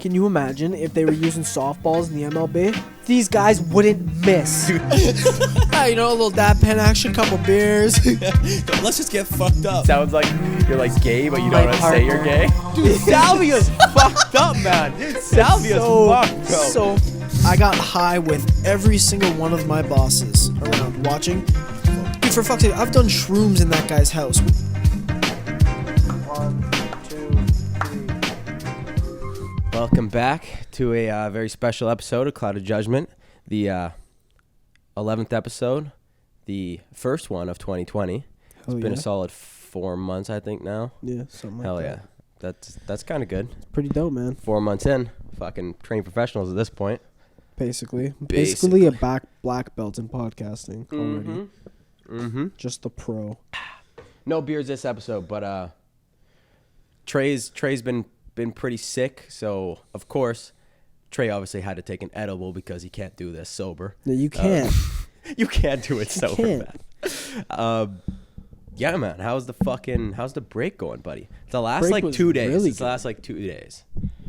Can you imagine if they were using softballs in the MLB? These guys wouldn't miss. You know, a little dab pen action, couple beers. Let's just get fucked up. Sounds like you're like gay, but you don't want to say you're gay. Dude, Salvia's fucked up, man. Dude, Salvia's fucked, bro. So, I got high with every single one of my bosses around watching. Dude, for fuck's sake, I've done shrooms in that guy's house. 1, 2, 3. Welcome back to a very special episode of Clouded Judgement, the 11th episode, the first one of 2020. It's been a solid 4 months, I think, now. Yeah, something like Hell that. yeah. That's kind of good. It's pretty dope, man. 4 months in. Fucking trained professionals at this point. Basically a black belt in podcasting already. Mm-hmm. Just the pro. No beers this episode, but Trey's been pretty sick, so of course Trey obviously had to take an edible because he can't do this sober. No, you can't. You can't do it sober, man. Yeah, man. How's the break going, buddy? The last like 2 days. Really it's the last like 2 days.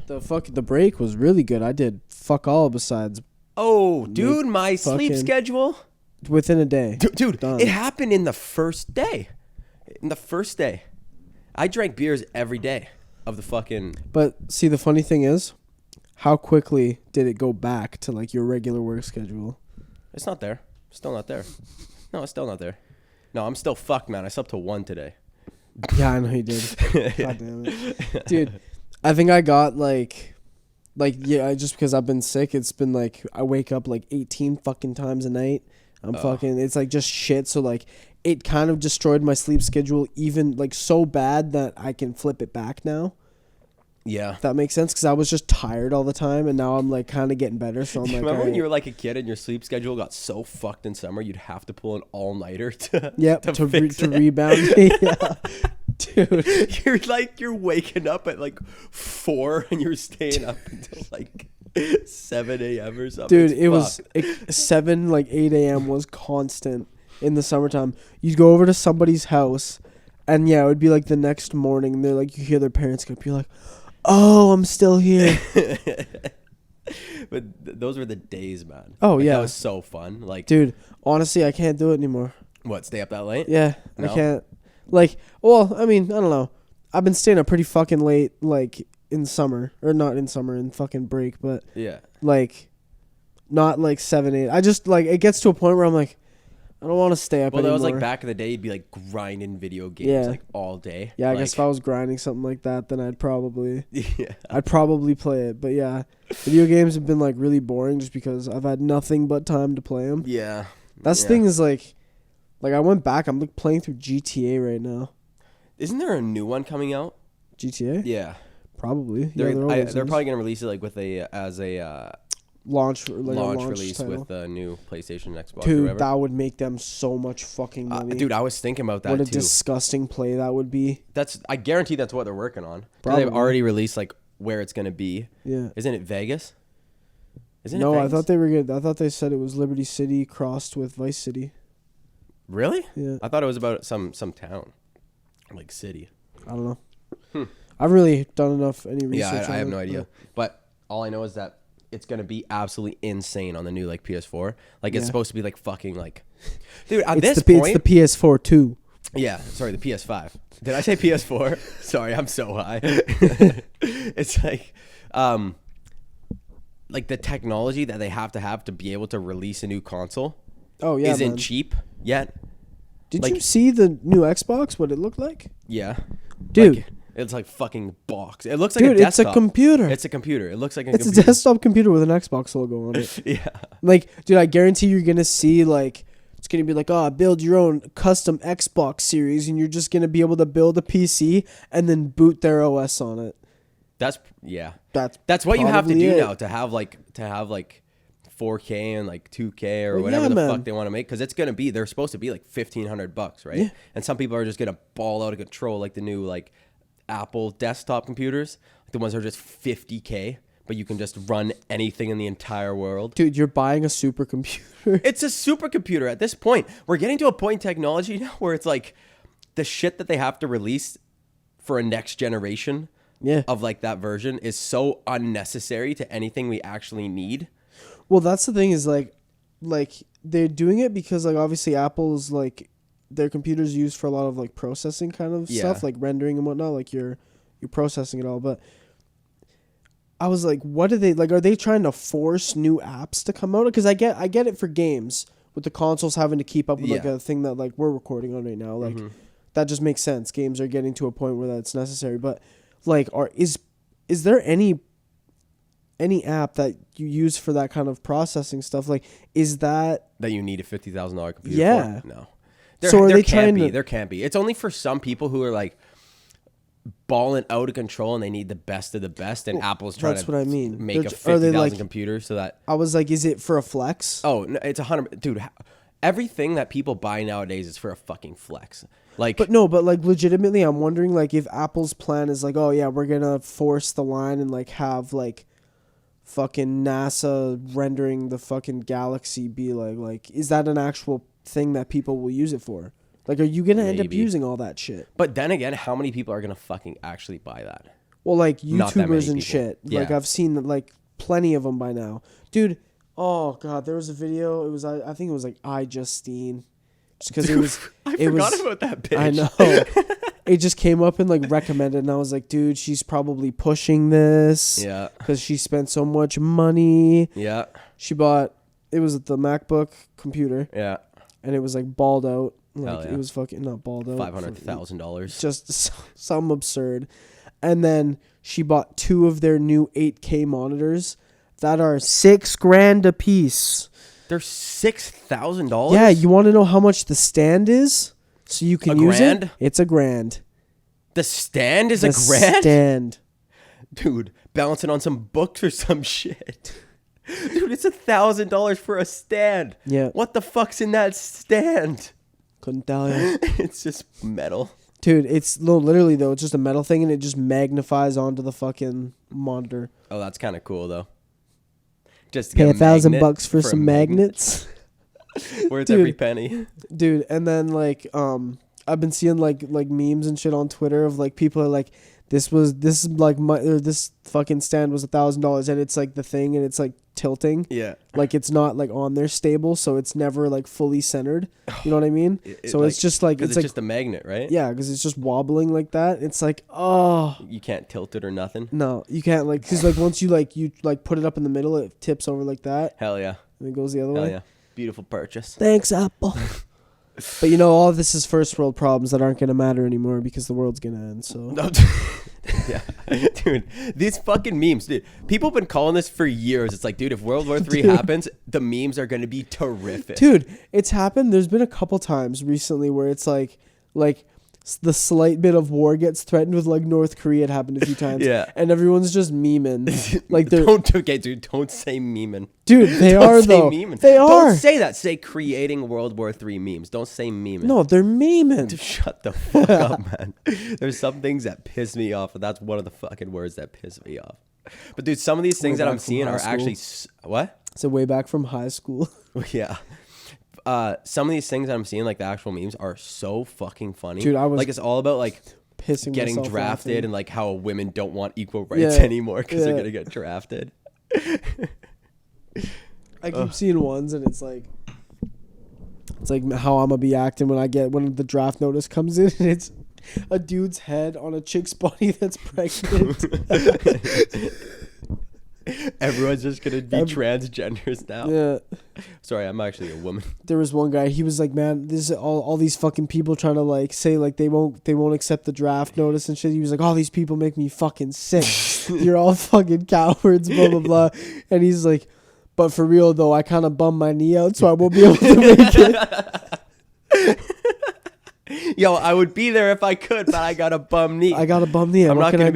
The break was really good. I did fuck all besides Oh, dude, my sleep schedule within a day. Dude, it happened in the first day. I drank beers every day of the fucking. But see, the funny thing is, how quickly did it go back to like your regular work schedule? It's not there. Still not there. No, it's still not there. No, I'm still fucked, man. I slept till 1 today. Yeah, I know you did. God damn it, dude. I think I got like yeah, just because I've been sick, it's been like I wake up like 18 fucking times a night. It's like just shit. So like it kind of destroyed my sleep schedule, even like so bad that I can flip it back now. Yeah. If that makes sense, because I was just tired all the time, and now I'm like kind of getting better. So I'm like, remember when you were like a kid and your sleep schedule got so fucked in summer, you'd have to pull an all-nighter to rebound. Yeah. Dude, you're waking up at like 4 and you're staying up until like 7 a.m. or something. Dude, it was 7, like 8 a.m. was constant in the summertime. You'd go over to somebody's house, and yeah, it would be like the next morning, and they're like, you hear their parents go, you're like, oh, I'm still here. But those were the days, man. Oh, like, yeah. That was so fun. Like, dude, honestly, I can't do it anymore. What, stay up that late? Yeah, No? I can't. Like, well, I mean, I don't know. I've been staying up pretty fucking late, like, in summer. Or not in summer, in fucking break, but, yeah, like, not like 7, 8. I just, like, it gets to a point where I'm like, I don't want to stay up anymore. Well, that was like back in the day, you'd be like grinding video games like all day. Yeah, I like, guess if I was grinding something like that, then I'd probably yeah. play it. But yeah, video games have been like really boring just because I've had nothing but time to play them. Yeah. That's the thing is like I went back. I'm like playing through GTA right now. Isn't there a new one coming out? GTA? Yeah. Probably. They're probably gonna release it like with a launch release title. with a new PlayStation and Xbox. Dude, or whatever. that would make them so much fucking money. Dude, I was thinking about that what a too. disgusting play that would be. I guarantee that's what they're working on. Probably. They've already released like where it's gonna be. Yeah. Isn't it Vegas? No, I thought they were good. I thought they said it was Liberty City crossed with Vice City. Really? Yeah. I thought it was about some town, like city. I don't know. I've really done enough any research. Yeah, I have no idea. But all I know is that it's gonna be absolutely insane on the new like PS4. Like it's supposed to be like fucking like, dude. At this point, it's the PS4 too. Yeah, sorry, the PS5. Did I say PS4? Sorry, I'm so high. It's like the technology that they have to be able to release a new console. Oh yeah, isn't man. cheap yet. Did you see the new Xbox? What it looked like? Yeah, dude. Like, it's like fucking box. It looks like a it's desktop. a computer. It's a computer. It looks like it's a desktop computer with an Xbox logo on it. Yeah. Like, dude, I guarantee you're gonna see like it's gonna be like, build your own custom Xbox series, and you're just gonna be able to build a PC and then boot their OS on it. That's what you have to probably do it. now to have like 4K and like 2K or whatever the fuck they want to make, because they're supposed to be like $1,500, right? Yeah. And some people are just gonna ball out of control, like the new like Apple desktop computers, like the ones that are just $50K, but you can just run anything in the entire world. Dude, you're buying a supercomputer. It's a supercomputer at this point. We're getting to a point in technology now where it's like the shit that they have to release for a next generation Yeah. of like that version is so unnecessary to anything we actually need. Well, that's the thing is like they're doing it because like obviously Apple's like their computers used for a lot of like processing kind of stuff, like rendering and whatnot, like you're processing it all. But I was like, what are they like? Are they trying to force new apps to come out? Because I get it for games with the consoles having to keep up with like a thing that like we're recording on right now. Like that just makes sense. Games are getting to a point where that's necessary. But like, is there any app that you use for that kind of processing stuff? Like, is that you need a $50,000 computer? Yeah. For? No. So are they trying to? There can't be. It's only for some people who are like balling out of control and they need the best of the best. And Apple's trying to make a $50,000 computer so that. I was like, is it for a flex? Oh, no, it's 100. Dude, everything that people buy nowadays is for a fucking flex. Like, but like legitimately, I'm wondering like if Apple's plan is like, oh yeah, we're gonna force the line and like have like fucking NASA rendering the fucking galaxy be like, is that an actual thing that people will use it for? Like, are you gonna end up using all that shit? But then again, how many people are gonna fucking actually buy that? Well, like YouTubers and shit. Yeah. Like I've seen like plenty of them by now, dude. Oh god, there was a video. It was I think it was like iJustine. Just because it was, I forgot about that bitch. I know. It just came up and like recommended, and I was like, dude, she's probably pushing this. Yeah. Because she spent so much money. Yeah. She bought. It was the MacBook computer. Yeah. And it was like balled out. Like yeah. It was fucking not balled out. $500,000. Just some absurd. And then she bought 2 of their new 8K monitors that are $6,000 a piece. They're $6,000. Yeah, you want to know how much the stand is, so you can use $1,000? it. It's $1,000. The stand is $1,000. $1,000. Stand, dude, balancing on some books or some shit. Dude, it's $1,000 for a stand. Yeah. What the fuck's in that stand? Couldn't tell you. It's just metal. Dude, it's literally though. It's just a metal thing, and it just magnifies onto the fucking monitor. Oh, that's kind of cool though. Just to pay get $1,000 for some magnets. Worth every penny. Dude, and then like I've been seeing like memes and shit on Twitter of like people are like this fucking stand was $1,000, and it's like the thing, and it's like tilting. Yeah. Like it's not like on there stable, so it's never like fully centered. You know what I mean? So it's just like it's like just a magnet, right? Yeah, because it's just wobbling like that. It's like, oh, you can't tilt it or nothing. No, you can't, like, because like once you put it up in the middle, it tips over like that. Hell yeah. And it goes the other way. Hell yeah. Beautiful purchase. Thanks, Apple. But you know, all of this is first world problems that aren't gonna matter anymore because the world's gonna end. So. Yeah, dude, these fucking memes, dude. People have been calling this for years. It's like, dude, if World War III happens, the memes are gonna be terrific. Dude, it's happened. There's been a couple times recently where it's like the slight bit of war gets threatened with like North Korea. It happened a few times. Yeah, and everyone's just memeing. Like they're don't say memeing. Dude, they are though. Memeing. They are. Don't say that. Say creating World War III memes. Don't say memeing. No, they're memeing. Dude, shut the fuck up, man. There's some things that piss me off, and that's one of the fucking words that piss me off. But dude, some of these things that I'm seeing are actually what? So way back from high school. Yeah. Some of these things that I'm seeing, like the actual memes, are so fucking funny. Dude, I was like, it's all about like pissing getting drafted laughing. and like how women don't want equal rights anymore because they're gonna get drafted. I keep seeing ones, and it's like how I'm gonna be acting when the draft notice comes in, and it's a dude's head on a chick's body that's pregnant. Everyone's just gonna be transgenders now. Yeah. Sorry, I'm actually a woman. There was one guy. He was like, "Man, this is all these fucking people trying to like say like they won't accept the draft notice and shit." He was like, "All these people make me fucking sick. You're all fucking cowards." Blah blah blah. And he's like, "But for real though, I kind of bummed my knee out, so I won't be able to make it." Yo, I would be there if I could, but I got a bum knee. I'm not gonna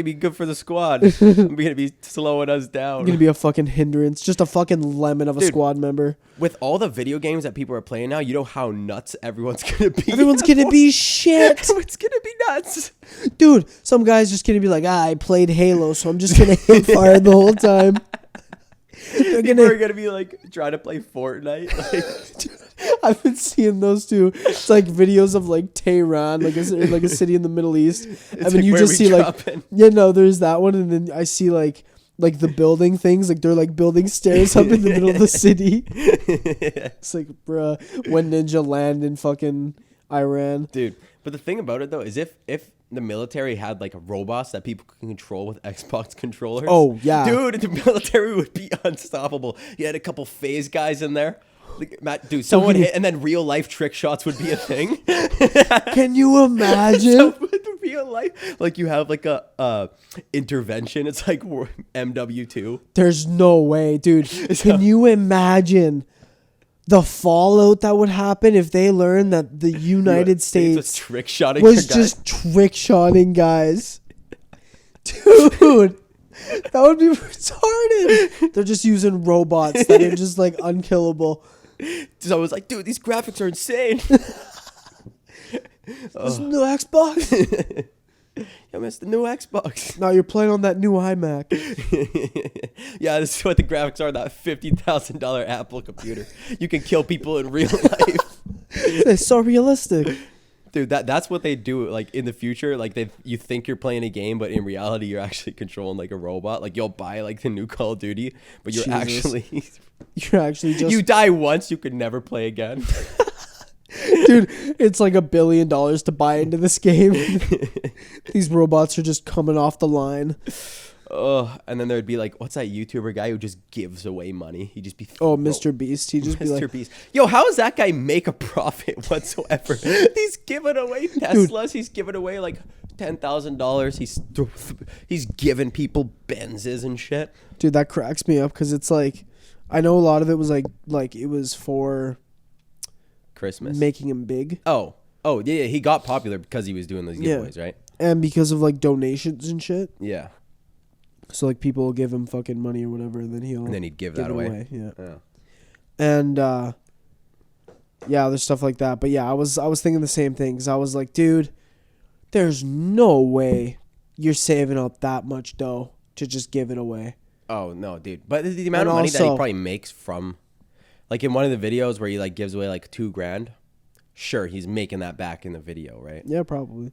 be good for the squad. I'm gonna be slowing us down. I'm gonna be a fucking hindrance, just a fucking lemon of a squad member. With all the video games that people are playing now, you know how nuts everyone's gonna be. Everyone's gonna be shit. Everyone's gonna be nuts, dude. Some guy's just gonna be like, I played Halo, so I'm just gonna hit fire the whole time. People are gonna be like trying to play Fortnite. Like, I've been seeing those too. It's like videos of like Tehran, like a city in the Middle East. I mean, like, you where just we see dropping? there's that one, and then I see like the building things, like they're like building stairs up in the middle of the city. It's like, bruh, when Ninja land in fucking Iran, dude. But the thing about it though is if the military had like robots that people can control with Xbox controllers. Oh yeah, dude, the military would be unstoppable. You had a couple phase guys in there. Like, Matt, dude, someone hit, and then real life trick shots would be a thing. Can you imagine? So with real life, like you have like a intervention. It's like MW2. There's no way, dude. Can you imagine the fallout that would happen if they learned that the United States was trick shotting was just trick shotting guys? Dude, that would be retarded. They're just using robots that are just like unkillable. So I was like, dude, these graphics are insane. This new Xbox. I missed the new Xbox. Now you're playing on that new iMac. Yeah, this is what the graphics are. That $50,000 Apple computer. You can kill people in real life. It's so realistic. Dude, that's what they do. Like in the future, like you think you're playing a game, but in reality, you're actually controlling like a robot. Like you'll buy like the new Call of Duty, but you're actually just you die once, you could never play again. Dude, it's like $1 billion to buy into this game. These robots are just coming off the line. Oh, and then there'd be like, what's that YouTuber guy who just gives away money? He'd just be Mr. Beast. He'd just be like, Mr. Beast. Yo, how does that guy make a profit whatsoever? He's giving away Teslas. Dude. He's giving away like $10,000. He's giving people Benzes and shit. Dude, that cracks me up because it's like, I know a lot of it was like it was for Christmas, making him big. Oh yeah, he got popular because he was doing those giveaways, right? And because of like donations and shit. Yeah. So like people will give him fucking money or whatever, and then he'd give that away. Yeah. And there's stuff like that. But yeah, I was thinking the same thing because I was like, dude, there's no way you're saving up that much dough to just give it away. Oh no, dude! But the amount of money that he probably makes from, like in one of the videos where he like gives away like $2,000, sure, he's making that back in the video, right? Yeah, probably.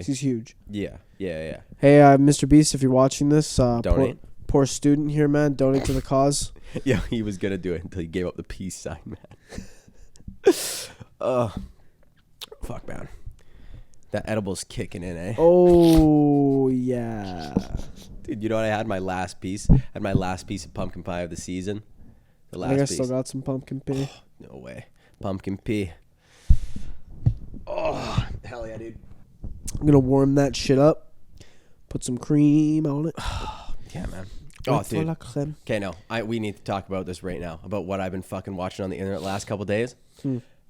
He's huge. Yeah. Hey, Mr. Beast, if you're watching this, donate. Poor student here, man. Donate to the cause. Yeah, he was gonna do it until he gave up the peace sign, man. Fuck, man. That edible's kicking in, eh? Oh yeah. Dude, you know what? I had my last piece. I had my last piece of pumpkin pie of the season. The last I piece. still got some pumpkin pie. Oh, no way. Pumpkin pie. Oh, hell yeah, dude. I'm gonna warm that shit up. Put some cream on it. Yeah, man. Oh, dude. Okay, no. We need to talk about this right now. About what I've been fucking watching on the internet last couple days.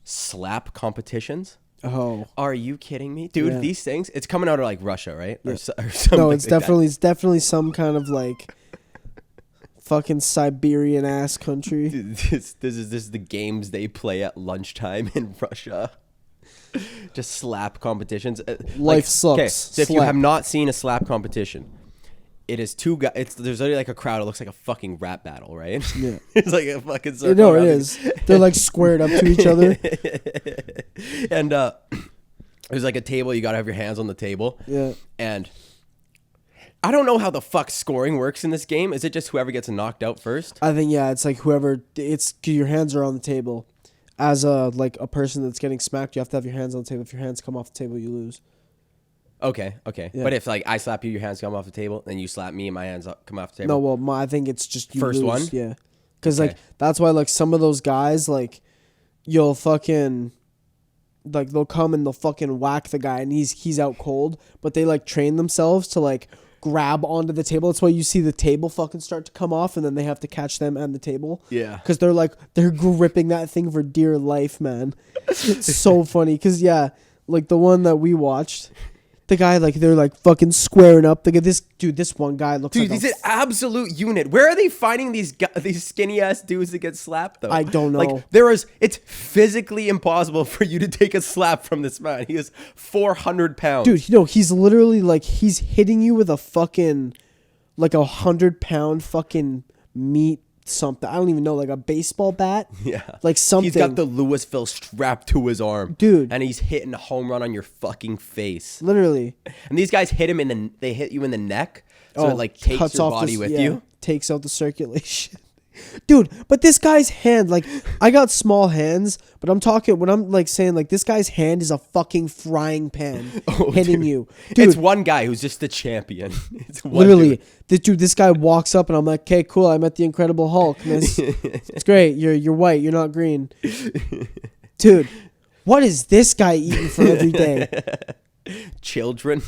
Slap competitions. Oh. Are you kidding me? Dude, these things, it's coming out of like Russia, right? Yeah. Or something no, it's like definitely some kind of like fucking Siberian ass country. Dude, this is the games they play at lunchtime in Russia. Just slap competitions. Life sucks. Okay, so if you have not seen a slap competition, it is two guys. There's only like a crowd. It looks like a fucking rap battle, right? Yeah. It's like a fucking circle. No, it is. They're like squared up to each other. And there's like a table. You gotta have your hands on the table. Yeah. And I don't know how the fuck scoring works in this game. Is it just whoever gets knocked out first? I think it's like whoever. It's your hands are on the table. As a person that's getting smacked, you have to have your hands on the table. If your hands come off the table, you lose. Okay. Yeah. But if like I slap you, your hands come off the table, then you slap me and my hands come off the table. No, well, I think it's just you first lose. one. Yeah, because like that's why like some of those guys like you'll fucking like they'll come and they'll fucking whack the guy and he's out cold, but they like train themselves to like grab onto the table. That's why you see the table fucking start to come off and then they have to catch them and the table. Yeah. Because they're gripping that thing for dear life, man. It's so funny because like the one that we watched. The guy, like, they're, like, fucking squaring up. This one guy looks like he's an absolute unit. Where are they finding these skinny-ass dudes that get slapped, though? I don't know. Like, it's physically impossible for you to take a slap from this man. He is 400 pounds. Dude, he's literally, like, he's hitting you with a fucking, like, 100-pound fucking meat something. I don't even know, like a baseball bat. Yeah. Like something. He's got the Louisville strapped to his arm. Dude. And he's hitting a home run on your fucking face. Literally. And these guys hit you in the neck. So it like takes your body with you. Takes out the circulation. Dude, but this guy's hand, like, I got small hands, but I'm talking, when I'm like saying, like, this guy's hand is a fucking frying pan hitting you. Dude, it's one guy who's just the champion. It's literally, this guy walks up and I'm like, okay, cool, I met the Incredible Hulk, miss. It's great, you're white, you're not green. Dude, what is this guy eating for every day? Children.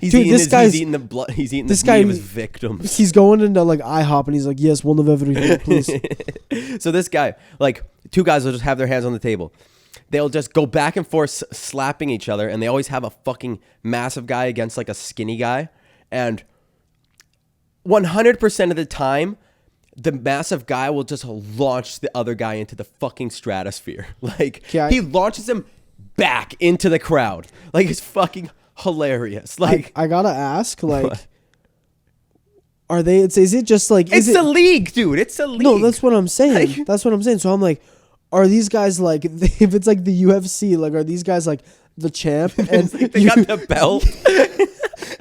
He's Dude, eating the blood. He's eating the meat of his victims. He's going into like IHOP and he's like, yes, one of everything, please. So this guy, like, two guys will just have their hands on the table. They'll just go back and forth slapping each other, and they always have a fucking massive guy against like a skinny guy. And 100% of the time, the massive guy will just launch the other guy into the fucking stratosphere. Like, he launches him back into the crowd. Like, it's fucking hilarious. Like, I gotta ask, like, what? Are they? Is it just like? It's a league, dude. It's a league. No, that's what I'm saying. That's what I'm saying. So I'm like, are these guys like? If it's like the UFC, like, are these guys like the champ? And like they got the belt.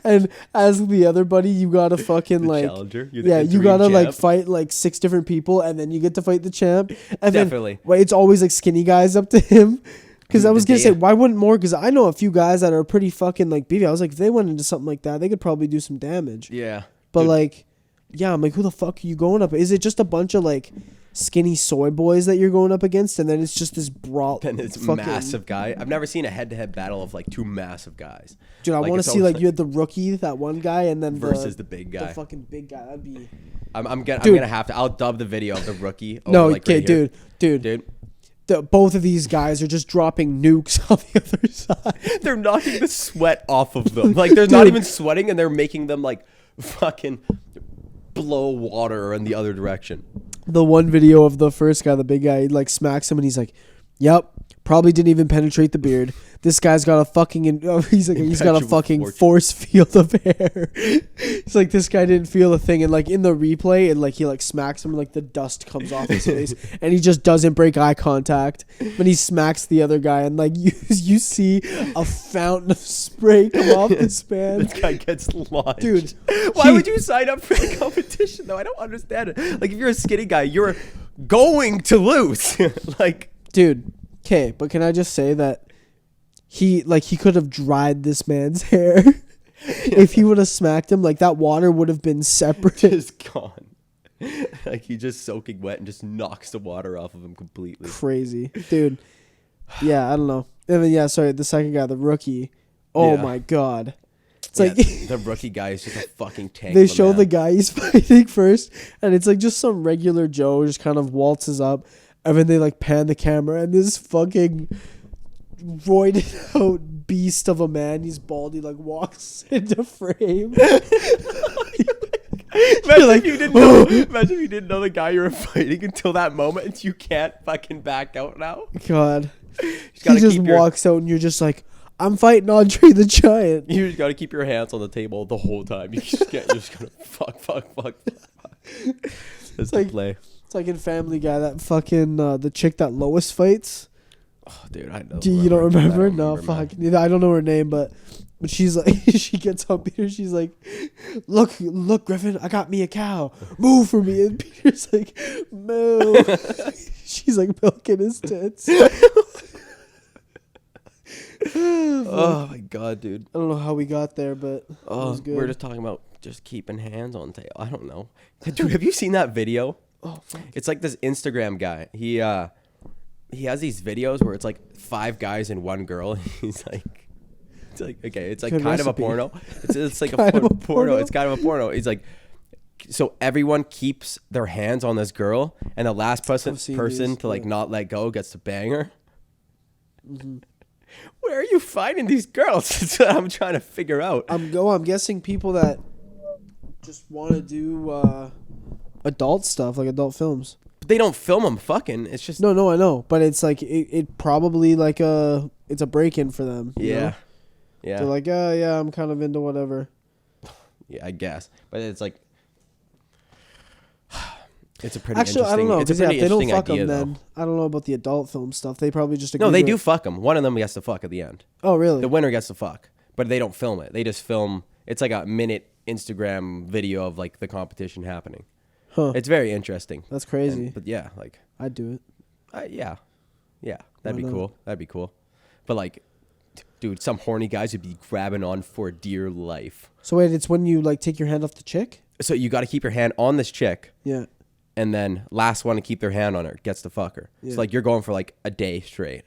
And as the other buddy, you gotta fucking like, challenger. You gotta champ. Like fight like 6 different people, and then you get to fight the champ. And definitely. Then, it's always like skinny guys up to him. Because I was going to say, why wouldn't more? Because I know a few guys that are pretty fucking, like, beefy. I was like, if they went into something like that, they could probably do some damage. Yeah. But, like, yeah, I'm like, who the fuck are you going up? Is it just a bunch of, like, skinny soy boys that you're going up against? And then it's just this brawl. And it's massive guy. I've never seen a head-to-head battle of, like, 2 massive guys. Dude, I want to see, like, you had the rookie, that one guy, and then versus the big guy. The fucking big guy. That'd be... I'm gonna have to... I'll dub the video of the rookie. No, like, okay, right dude. Both of these guys are just dropping nukes on the other side. They're knocking the sweat off of them. Like, they're not even sweating, and they're making them, like, fucking blow water in the other direction. The one video of the first guy, the big guy, he, like, smacks him, and he's like, yep, probably didn't even penetrate the beard. This guy's got a fucking... he's got a fucking force field of hair. It's like, this guy didn't feel a thing. And, like, in the replay, and, like, he, like, smacks him, and, like, the dust comes off his face. And he just doesn't break eye contact. But he smacks the other guy, and, like, you see a fountain of spray come off this man. This guy gets launched. Dude. Why would you sign up for the competition, though? I don't understand it. Like, if you're a skinny guy, you're going to lose. Like... Dude, okay, but can I just say that he could have dried this man's hair. If he would have smacked him, like, that water would have been separate. Just gone. Like, he's just soaking wet and just knocks the water off of him completely. Crazy. Dude. Yeah, I don't know. And then, the second guy, the rookie. Oh, my God. It's like... the rookie guy is just a fucking tank. They show the guy he's fighting first, and it's, like, just some regular Joe just kind of waltzes up, and then they, like, pan the camera, and this fucking... roided out beast of a man, he's bald, he like walks into frame. Imagine if you didn't know the guy you were fighting until that moment, and you can't fucking back out now. God, he just walks out and you're just like, I'm fighting Andre the Giant. You just gotta keep your hands on the table the whole time. You're just gonna fuck. That's like play. It's like in Family Guy, that fucking the chick that Lois fights. Oh, dude, I know. You don't remember? No, fuck. I don't know her name, but she's like, she gets on Peter. She's like, look, Griffin, I got me a cow. Move for me. And Peter's like, moo. She's like milking his tits. Oh my God, dude. I don't know how we got there, but it was good. We're just talking about just keeping hands on tail. I don't know. Dude, have you seen that video? Oh, fuck. It's like this Instagram guy. He has these videos where it's like 5 guys and 1 girl. He's like, it's like, okay, it's like good kind recipe. of a porno. It's like a porno. It's kind of a porno. He's like, so everyone keeps their hands on this girl, and the last person to like not let go gets to bang her. Mm-hmm. Where are you finding these girls? That's what I'm trying to figure out. I'm guessing people that just want to do adult stuff, like adult films. But they don't film them fucking. It's just no, I know, but it's like it probably like it's a break-in for them. You know? Yeah. They're like, yeah, I'm kind of into whatever. Yeah, I guess, but it's like It's a pretty Actually, I don't interesting. know. It's a 'Cause, pretty if they don't interesting fuck idea, them, though. then I don't know about the adult film stuff. They probably just agree No, they to do it. fuck them. One of them gets to fuck at the end. Oh, really? The winner gets to fuck, but they don't film it. They just film. It's like a minute Instagram video of like the competition happening. Huh. It's very interesting. That's crazy. But yeah, like I'd do it. yeah, that'd Why be not? cool. That'd be cool. But like, dude, some horny guys would be grabbing on for dear life. So wait, it's when you like take your hand off the chick? So you got to keep your hand on this chick, Yeah. and then last one to keep their hand on her gets to fuck her. Yeah. So like you're going for like a day straight,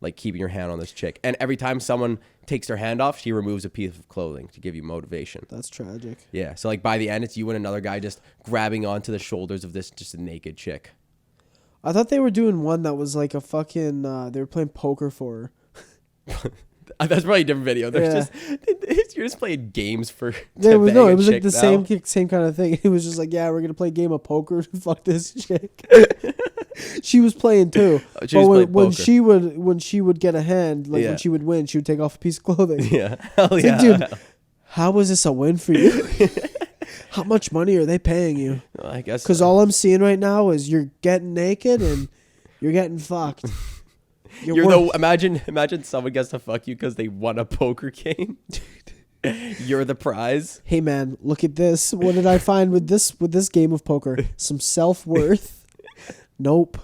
like keeping your hand on this chick. And every time someone takes their hand off, she removes a piece of clothing to give you motivation. That's tragic. Yeah. So like by the end, it's you and another guy just grabbing onto the shoulders of this just a naked chick. I thought they were doing one that was like a fucking. They were playing poker for her. That's probably a different video. There's Yeah. just you're just playing games for. Yeah, it was, no, it was like the same. same kind of thing. It was just like, yeah, we're gonna play a game of poker to fuck this chick. She was playing too. She was playing when poker. when she would get a hand, like Yeah. when she would win, she would take off a piece of clothing. Yeah. Hell It's yeah. like, dude, how was this a win for you? How much money are they paying you? I guess Because all I'm seeing right now is you're getting naked and you're getting fucked. you're the imagine someone gets to fuck you because they won a poker game. You're the prize. Hey man, look at this. What did I find with this game of poker? Some self-worth. Nope.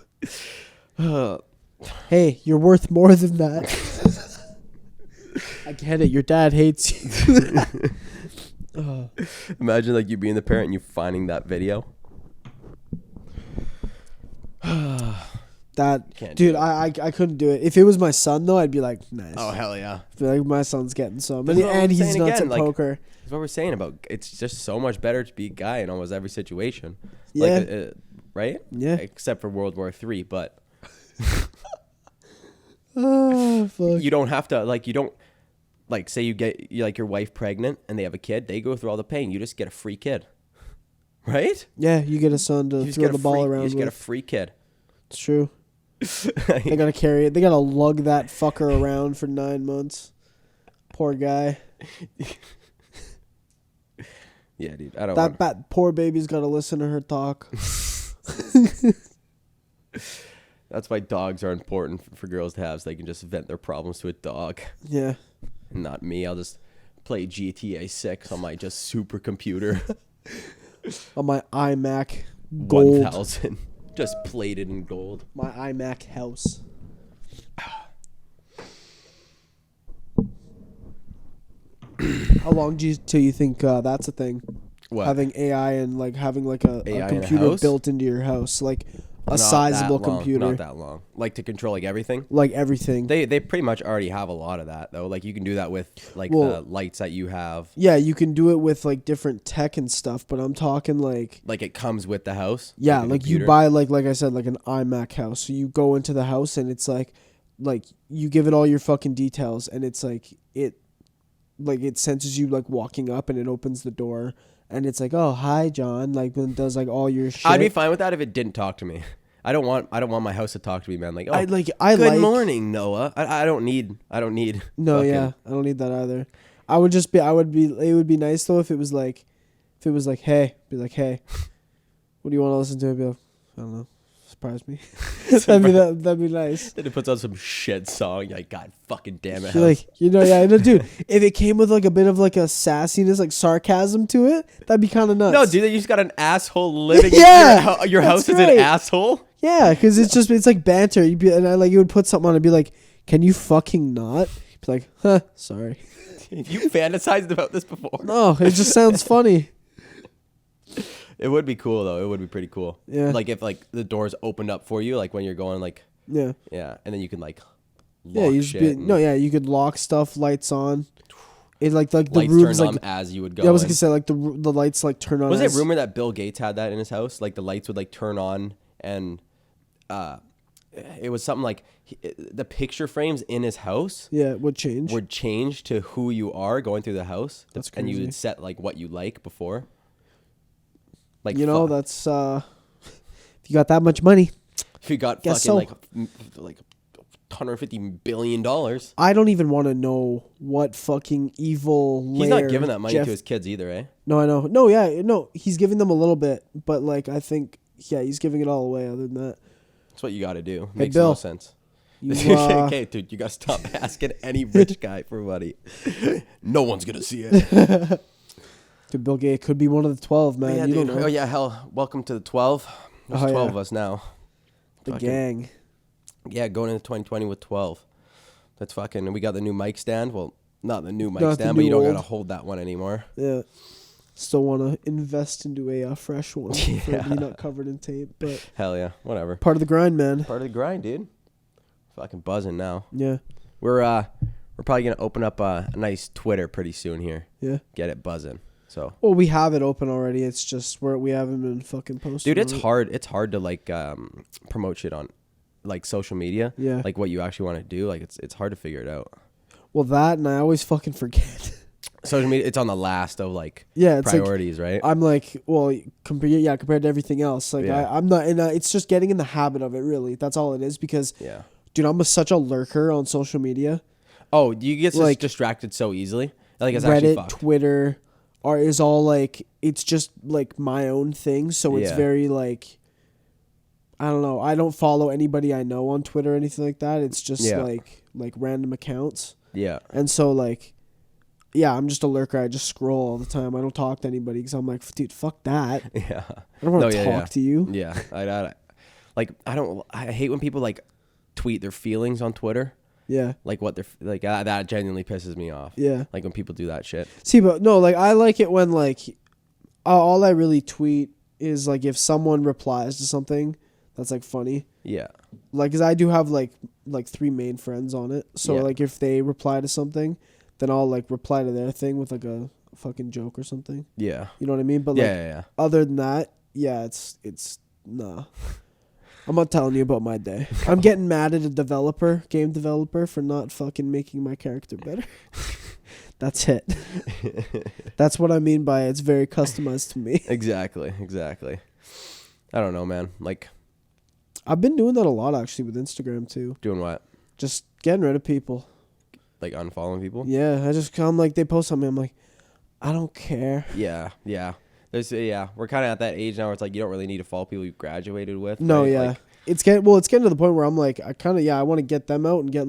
Hey, you're worth more than that. I get it. Your dad hates you. Imagine like you being the parent and you finding that video. That Can't dude, do it. I couldn't do it. If it was my son though, I'd be like, nice. Oh hell yeah! I'd be like, my son's getting some, That's what and I'm he's saying nuts again, at like, poker. That's what we're saying about. It's just so much better to be a guy in almost every situation. Yeah. Like, right? Yeah. Except for World War III, but Oh fuck. you don't have to like. You don't like say you get like your wife pregnant and they have a kid. They go through all the pain. You just get a free kid, right? Yeah, you get a son You to just throw get the a ball free, around You just get a with. free kid. It's true. They gotta carry it. They gotta lug that fucker around for 9 months. Poor guy. Yeah, dude. I don't. want That poor baby's gotta listen to her talk. That's why dogs are important for girls to have, so they can just vent their problems to a dog. Yeah. Not me. I'll just play GTA 6 on my just supercomputer. On my iMac gold. 1000. Just plated in gold. My iMac house. How long till you think that's a thing? What? Having AI and like having like a AI in a computer house? built into your house, like a Not sizable that long, computer, Not that long. Like to control like everything. like everything. They pretty much already have a lot of that though. Like you can do that with like Well- the lights that you have. Yeah, you can do it with like different tech and stuff, but I'm talking like Like it comes with the house. yeah, a like you computer. buy like I said, like an iMac house. So you go into the house and it's like you give it all your fucking details and it's like it senses you like walking up and it opens the door and it's like, oh hi John, like then does like all your shit. I'd be fine with that if it didn't talk to me. I don't want my house to talk to me, man. Like, oh, I good like morning, Noah. I don't need. No, fucking- yeah, I don't need that either. It would be nice though if it was like, hey, be like, hey, what do you want to listen to? I'd be like, I don't know, surprise me. that'd be nice. Then it puts on some shit song. You're like, God fucking damn it. You're like, yeah, no, dude. If it came with like a bit of like a sassiness, like sarcasm to it, that'd be kind of nuts. No, dude, you just got an asshole living. Yeah, your house that's is right. an asshole. Yeah, because it's like banter. You would put something on and be like, can you fucking not? Be like, huh, sorry. You fantasized about this before. No, it just sounds funny. It would be cool though. It would be pretty cool. Yeah. Like if like the doors opened up for you, like when you're going like Yeah. yeah, and then you can like Yeah, lock you just shit be, and no, yeah, you could lock stuff, lights on. It like the lights rooms turned like on as you would go. yeah, I was in. gonna say like the lights like turn on. Was as, it rumor that Bill Gates had that in his house? Like the lights would like turn on and it was something like the picture frames in his house Yeah, it would change. would change to who you are going through the house. That's And you crazy. would set like what you like before. Like You know, that's if you got that much money. if you got guess fucking so. like $150 billion. I don't even want to know what fucking evil. He's lair not giving that money Jeff- to his kids either, eh? No, I know. No, yeah, no. He's giving them a little bit, but like I think yeah, he's giving it all away. Other than that, That's what you got to do. Hey, Makes Bill. no sense. you, Okay, dude, you got to stop asking any rich guy for money. No one's going to see it. Dude, Bill Gates could be one of the 12, man. Yeah, you dude. don't know. Oh, yeah, hell, welcome to the 12. There's 12 of us now. The Fucking- gang. Yeah, going into 2020 with 12. That's fucking, and we got the new mic stand. Well, not the new mic stand, but you don't got to hold that one anymore. Yeah. Still want to invest into a fresh one. Yeah. For it be not covered in tape, but Hell yeah, whatever. part of the grind, man. Part of the grind, dude. Fucking buzzing now. Yeah. We're probably gonna open up a nice Twitter pretty soon here. Yeah. Get it buzzing. So. Well, we have it open already. It's just we haven't been fucking posting. Dude, it's on it. hard. It's hard to like promote shit on like social media. Yeah. Like what you actually want to do. Like it's hard to figure it out. Well, that and I always fucking forget. Social media, it's on the last of like it's priorities, right? I'm like, well, compared to everything else, like Yeah. I'm not, and it's just getting in the habit of it. Really, that's all it is. Because, Yeah. dude, I'm such a lurker on social media. Oh, you get Like, distracted so easily. Like it's actually Reddit, fucked. Twitter, is all like it's just like my own thing. So it's Yeah. very like, I don't know. I don't follow anybody I know on Twitter or anything like that. It's just Yeah. like random accounts. Yeah. And so like, yeah, I'm just a lurker. I just scroll all the time. I don't talk to anybody because I'm like, dude, fuck that. Yeah. I don't want to No, talk to you. Yeah. I hate when people like tweet their feelings on Twitter. Yeah. Like what they're like that genuinely pisses me off. Yeah. Like when people do that shit. See, but no, like I like it when like all I really tweet is like if someone replies to something that's like funny. Yeah. Like, cause I do have like 3 main friends on it. So Yeah. like if they reply to something, then I'll like reply to their thing with like a fucking joke or something. Yeah. You know what I mean? But Yeah, like yeah. other than that, yeah, it's nah. I'm not telling you about my day. I'm getting mad at a game developer for not fucking making my character better. That's it. That's what I mean by it's very customized to me. Exactly. I don't know, man. Like I've been doing that a lot actually with Instagram too. doing what? Just getting rid of people. Like unfollowing people? Yeah, I'm like they post something, I'm like, I don't care. Yeah. We're kind of at that age now where it's like you don't really need to follow people you graduated with. No, right? yeah. Like, It's getting to the point where I'm like, I want to get them out and get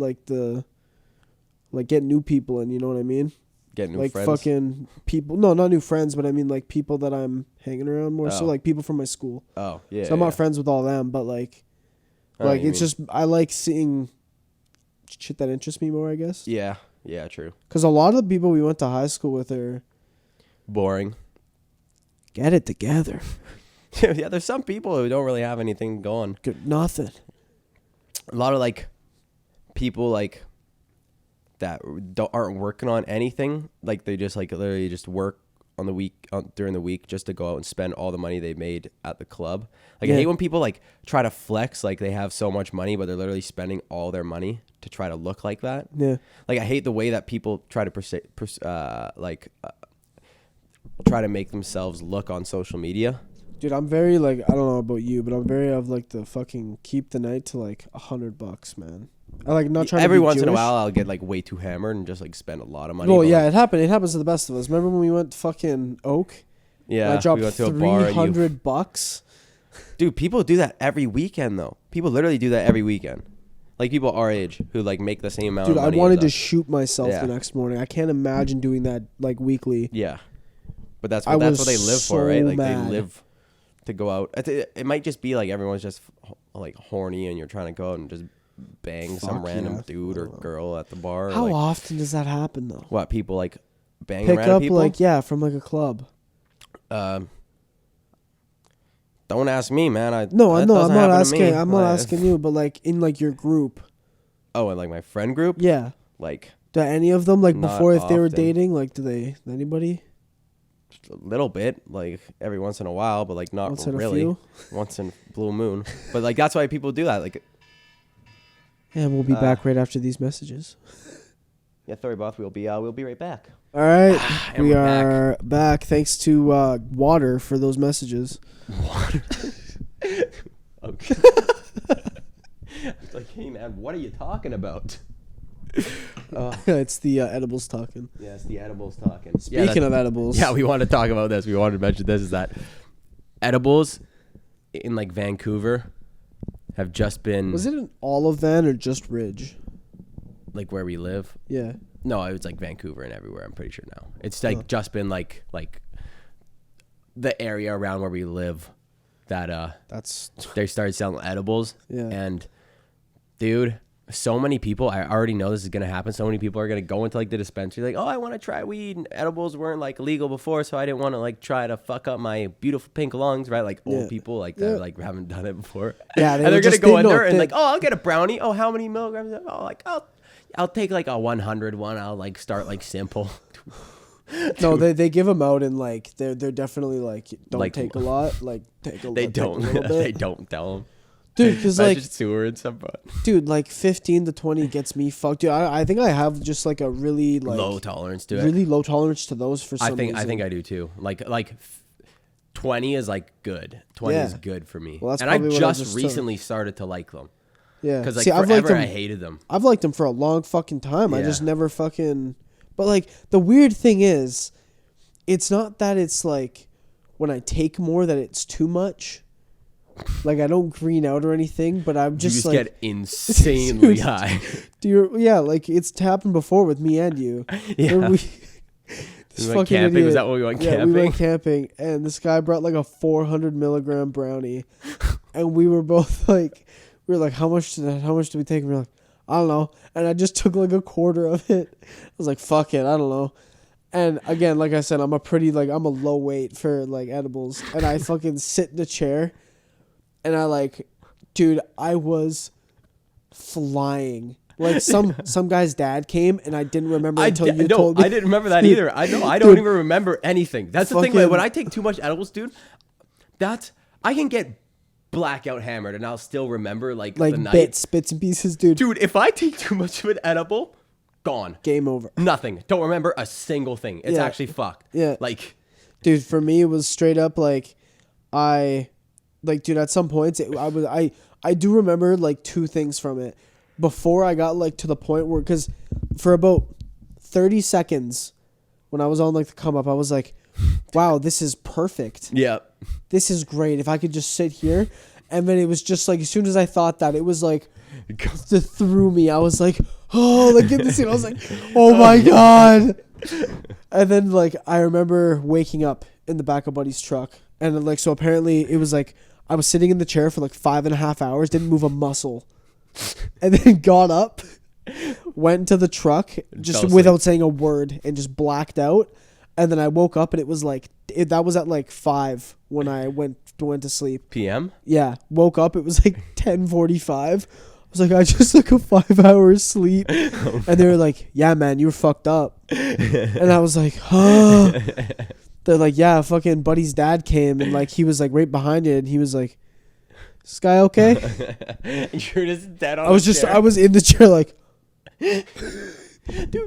get new people in, you know what I mean? get new like friends. fucking people. No, not new friends, but I mean like people that I'm hanging around more. So Oh. like people from my school. Oh, yeah. So I'm not friends with all them, but like I know what you it's mean. just I like seeing shit that interests me more, I guess. Yeah, true. Because a lot of the people we went to high school with are Boring. get it together. Yeah, there's some people who don't really have anything going. Good nothing. A lot of like people like that aren't working on anything. Like they just like literally just work on the week during the week just to go out and spend all the money they made at the club. Like Yeah. I hate when people like try to flex like they have so much money, but they're literally spending all their money to try to look like that. Yeah. Like I hate the way that people try to try to make themselves look on social media. Dude, I'm very like I don't know about you, but I'm very of like the fucking keep the night to like $100, man. I like not trying Every to be once in a Jewish. while, I'll get like way too hammered and just like spend a lot of money. Well, but, yeah, like, it happened. It happens to the best of us. Remember when we went to fucking Oak? yeah. I dropped we went to a bar and you, $300. dude, people do that every weekend though. People literally do that every weekend. Like people our age who like make the same amount Dude, of I money. wanted as to us. shoot myself Yeah. the next morning. I can't imagine doing that like weekly. Yeah, but that's I what was they live for, right? so Like mad. they live to go out. It might just be like everyone's just like horny and you're trying to go out and just bang some Fuck random yeah. dude or girl at the bar. Or How like, often does that happen though? what people like bang Pick random up people? like from like a club. Don't ask me, man. I'm that not doesn't happen to asking. me. I'm not asking you, but like in like your group. Oh, and like my friend group. Yeah. Like Do any of them like Not before if they were often. dating like do they anybody a little bit, like every once in a while, but like not once in really. a few? Once in blue moon. But like that's why people do that. Like And we'll be back right after these messages. yeah, sorry, boss. We'll be right back. All right, And we we're are back. Thanks to Water for those messages. Okay. It's like, hey man, what are you talking about? It's the edibles talking. Yeah, it's the edibles talking. Speaking of edibles, yeah, we want to talk about this. We wanted to mention this is that edibles in like Vancouver have just been. Was it an Olive Van or just Ridge? Like where we live? Yeah. No, it was like Vancouver and everywhere. I'm pretty sure now. It's like just been like the area around where we live that That's they started selling edibles. Yeah. And dude, so many people, I already know this is gonna happen. So many people are gonna go into like the dispensary, like, oh, I want to try weed. And edibles weren't like legal before, so I didn't want to like try to fuck up my beautiful pink lungs, right? Like old people like that, like haven't done it before. Yeah, and they're gonna go in there and like, oh, I'll get a brownie. Oh, how many milligrams? Oh, like I'll take like a 100 one. I'll like start like simple. No, they give them out and like they're definitely like don't like, take a lot, like take a. They take don't. A little bit. They don't tell them. Dude, because like sewer and stuff, but dude, like 15 to 20 gets me fucked. Dude, I think I have just like a really like low tolerance to it. Really low tolerance to those for some reason. I think I do too. Like 20 is like good. 20 is good for me. Well, that's and I probably just recently started to like them. Yeah, because like see, forever I hated them. I've liked them for a long fucking time. Yeah. I just never fucking. But like the weird thing is, it's not that it's like when I take more that it's too much. Like I don't green out or anything, but I'm just, you like get insanely high. Like it's happened before with me and you. Yeah. This we fucking went camping. idiot. Was that when we went camping? Yeah, we went camping, and this guy brought like a 400 milligram brownie, and we were both like, how much do we take? And we were like, I don't know, and I just took like a quarter of it. I was like, fuck it, I don't know. And again, like I said, I'm a low weight for like edibles, and I fucking sit in the chair, and I was flying. Like some guy's dad came and I didn't remember until you told me. I didn't remember that either. I know. I don't even remember anything. That's the thing. Like, when I take too much edibles, dude, I can get blackout hammered and I'll still remember like the night. Bits and pieces, dude. Dude, if I take too much of an edible, gone. Game over. Nothing. Don't remember a single thing. It's actually fucked. Yeah. Like, dude, for me it was straight up like dude, at some points I do remember like two things from it. Before I got like to the point where, because for about 30 seconds when I was on like the come up, I was like, wow, this is perfect. yeah. This is great. If I could just sit here. And then it was just like, as soon as I thought that, it was like, it threw me. I was like, oh, like in the scene. I was like, oh my God. And then like, I remember waking up in the back of Buddy's truck. And then, like, so apparently it was like, I was sitting in the chair for like 5.5 hours, didn't move a muscle. And then got up, went to the truck just without saying a word and just blacked out. And then I woke up and it was like, that was at like 5 when I went to sleep. PM? Yeah. Woke up. It was like 10:45. I was like, I just took a 5 hours sleep. And they were like, yeah, man, you were fucked up. And I was like, huh. They're like, yeah, fucking Buddy's dad came and like he was like right behind it and he was like, is this guy okay? You're just dead on I was in the chair like, dude,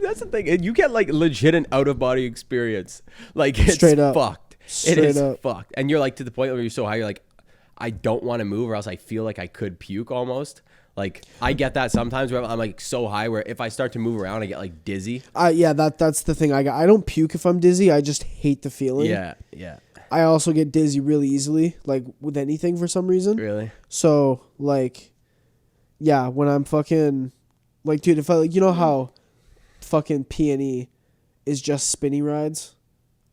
that's the thing. You get like legit an out of body experience. Like it's straight up fucked. It is fucked. And you're like to the point where you're so high, you're like, I don't want to move or else I feel like I could puke almost. Like I get that sometimes where I'm like so high where if I start to move around I get like dizzy. Yeah, that's the thing. I don't puke if I'm dizzy. I just hate the feeling. Yeah. I also get dizzy really easily, like with anything for some reason. Really? So like, yeah, when I'm fucking, like, dude, if I like, you know how fucking P&E is just spinny rides,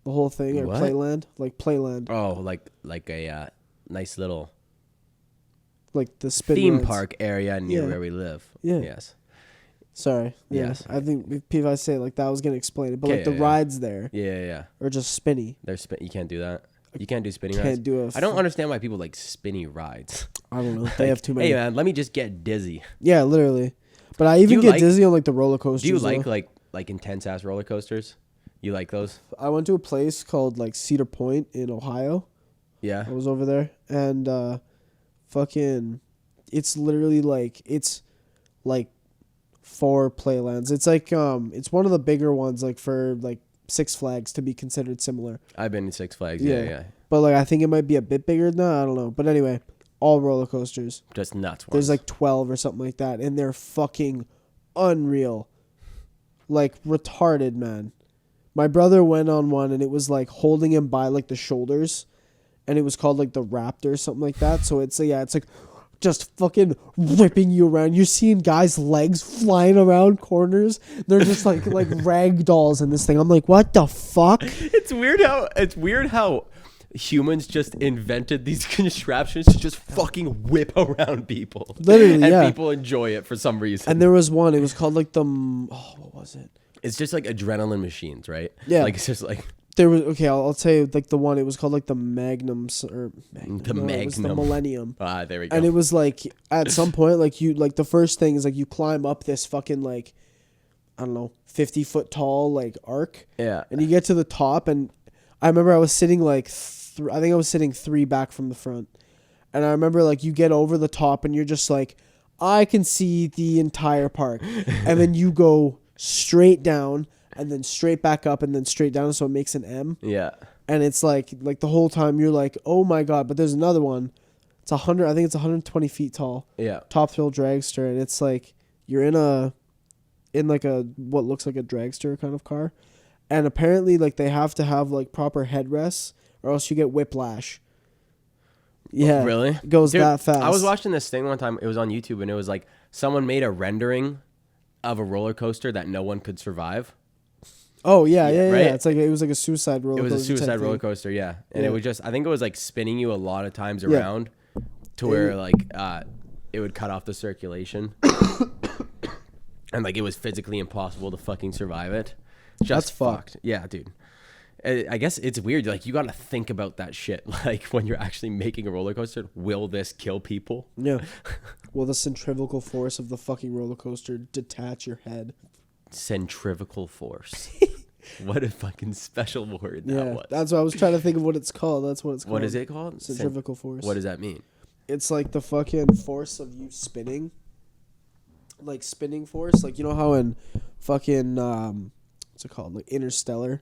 the whole thing, or what? Playland, like Playland. Oh, like a nice little like the spin theme rides. park area near where we live. Yeah. Yes. Sorry. Yeah. Yes. I think if I say it like that, I was gonna explain it, but like the rides there, Yeah. are just spinny. You can't do that. You can't do spinning Can't rides. do I don't understand why people like spinny rides. I don't know. They have too many. Hey man, let me just get dizzy. Yeah, literally. But I even get dizzy on like the roller coasters. Do you like intense ass roller coasters? You like those? I went to a place called like Cedar Point in Ohio. Yeah. I was over there and fucking it's literally like it's like 4 Playlands. It's like it's one of the bigger ones like for like Six Flags to be considered similar. I've been to Six Flags. Yeah. But like I think it might be a bit bigger than that. I don't know. But anyway, all roller coasters. Just nuts ones. There's like 12 or something like that, and they're fucking unreal. Like retarded, man. My brother went on one and it was like holding him by like the shoulders and it was called like the Raptor or something like that. So it's like just fucking whipping you around. You're seeing guys' legs flying around corners. They're just like rag dolls in this thing. I'm like, what the fuck? It's weird how humans just invented these contraptions to just fucking whip around people. Literally, and yeah. people enjoy it for some reason. And there was one. It was called like what was it? It's just like adrenaline machines, right? Yeah. Like it's just like There was I'll tell you like the one. It was called like the Magnum or Magnum. It was the Millennium. Ah, there we go. And it was like at some point like you like the first thing is like you climb up this fucking like I don't know 50-foot tall like arc. Yeah. And you get to the top, and I remember I was sitting like I think I was sitting 3 back from the front, and I remember like you get over the top and you're just like I can see the entire park, and then you go straight down. And then straight back up and then straight down, so it makes an M. Yeah. And it's like the whole time you're like, oh my god! But there's another one. It's 100. I think it's 120 feet tall. Yeah. Top thrill dragster, and it's like you're in like a what looks like a dragster kind of car, and apparently like they have to have like proper headrests or else you get whiplash. Yeah. Really? It goes Dude, that fast. I was watching this thing one time. It was on YouTube, and it was like someone made a rendering of a roller coaster that no one could survive. Oh yeah. Right? It's like it was like a suicide roller coaster. It was a suicide roller coaster, yeah. And it would just, I think it was like spinning you a lot of times around to where like it would cut off the circulation. And like it was physically impossible to fucking survive it. Just That's fucked. Yeah, dude. I guess it's weird. Like you got to think about that shit. Like when you're actually making a roller coaster, will this kill people? Yeah. Will the centrifugal force of the fucking roller coaster detach your head? Centrifugal force. What a fucking special word that was. That's what I was trying to think of what it's called. That's what it's called. What is it called? Centrifugal force. What does that mean? It's like the fucking force of you spinning. Like spinning force. Like you know how in fucking what's it called? Like Interstellar,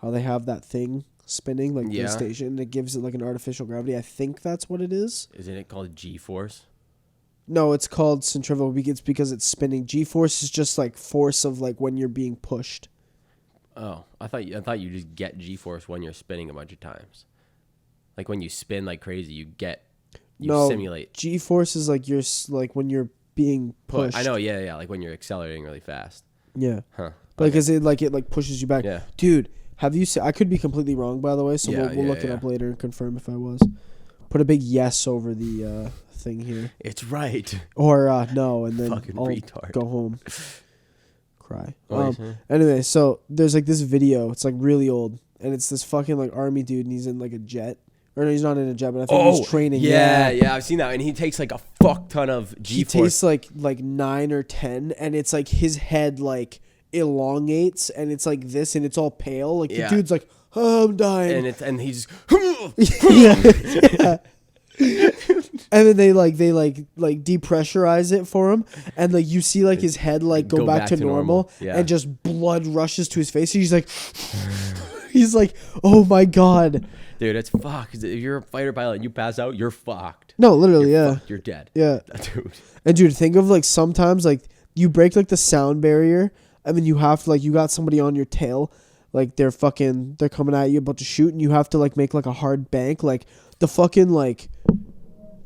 how they have that thing spinning like the station. It gives it like an artificial gravity. I think that's what it is. Isn't it called G-force? No, it's called centrifugal. It's because it's spinning. G-force is just like force of like when you're being pushed. Oh, I thought you just get G-force when you're spinning a bunch of times. Like when you spin like crazy, you simulate. G-force is like when you're being pushed. I know, yeah, like when you're accelerating really fast. Yeah. Huh. Like, cause it pushes you back. Yeah. Dude, have you seen? I could be completely wrong, by the way. So we'll look it up later and confirm if I was. Put a big yes over the thing here. It's right. Or no, and then fucking I'll retard. Go home. Cry. Oh, anyway, so there's like this video. It's like really old, and it's this fucking like army dude, and he's in like a jet. Or no, he's not in a jet, but I think he's training. Yeah, I've seen that, and he takes like a fuck ton of G-force. He takes like 9 or 10, and it's like his head like elongates, and it's like this, and it's all pale. Like the dude's like, oh, I'm dying, and he's yeah. And then they depressurize it for him, and like you see like his head like go back to normal. And just blood rushes to his face. He's like, he's like, oh my god, dude, it's fucked. If you're a fighter pilot and you pass out, you're fucked. No, literally, You're dead. Yeah, dude. And dude, think of like sometimes like you break like the sound barrier, and then you have to like you got somebody on your tail, like they're coming at you about to shoot, and you have to like make like a hard bank, like the fucking like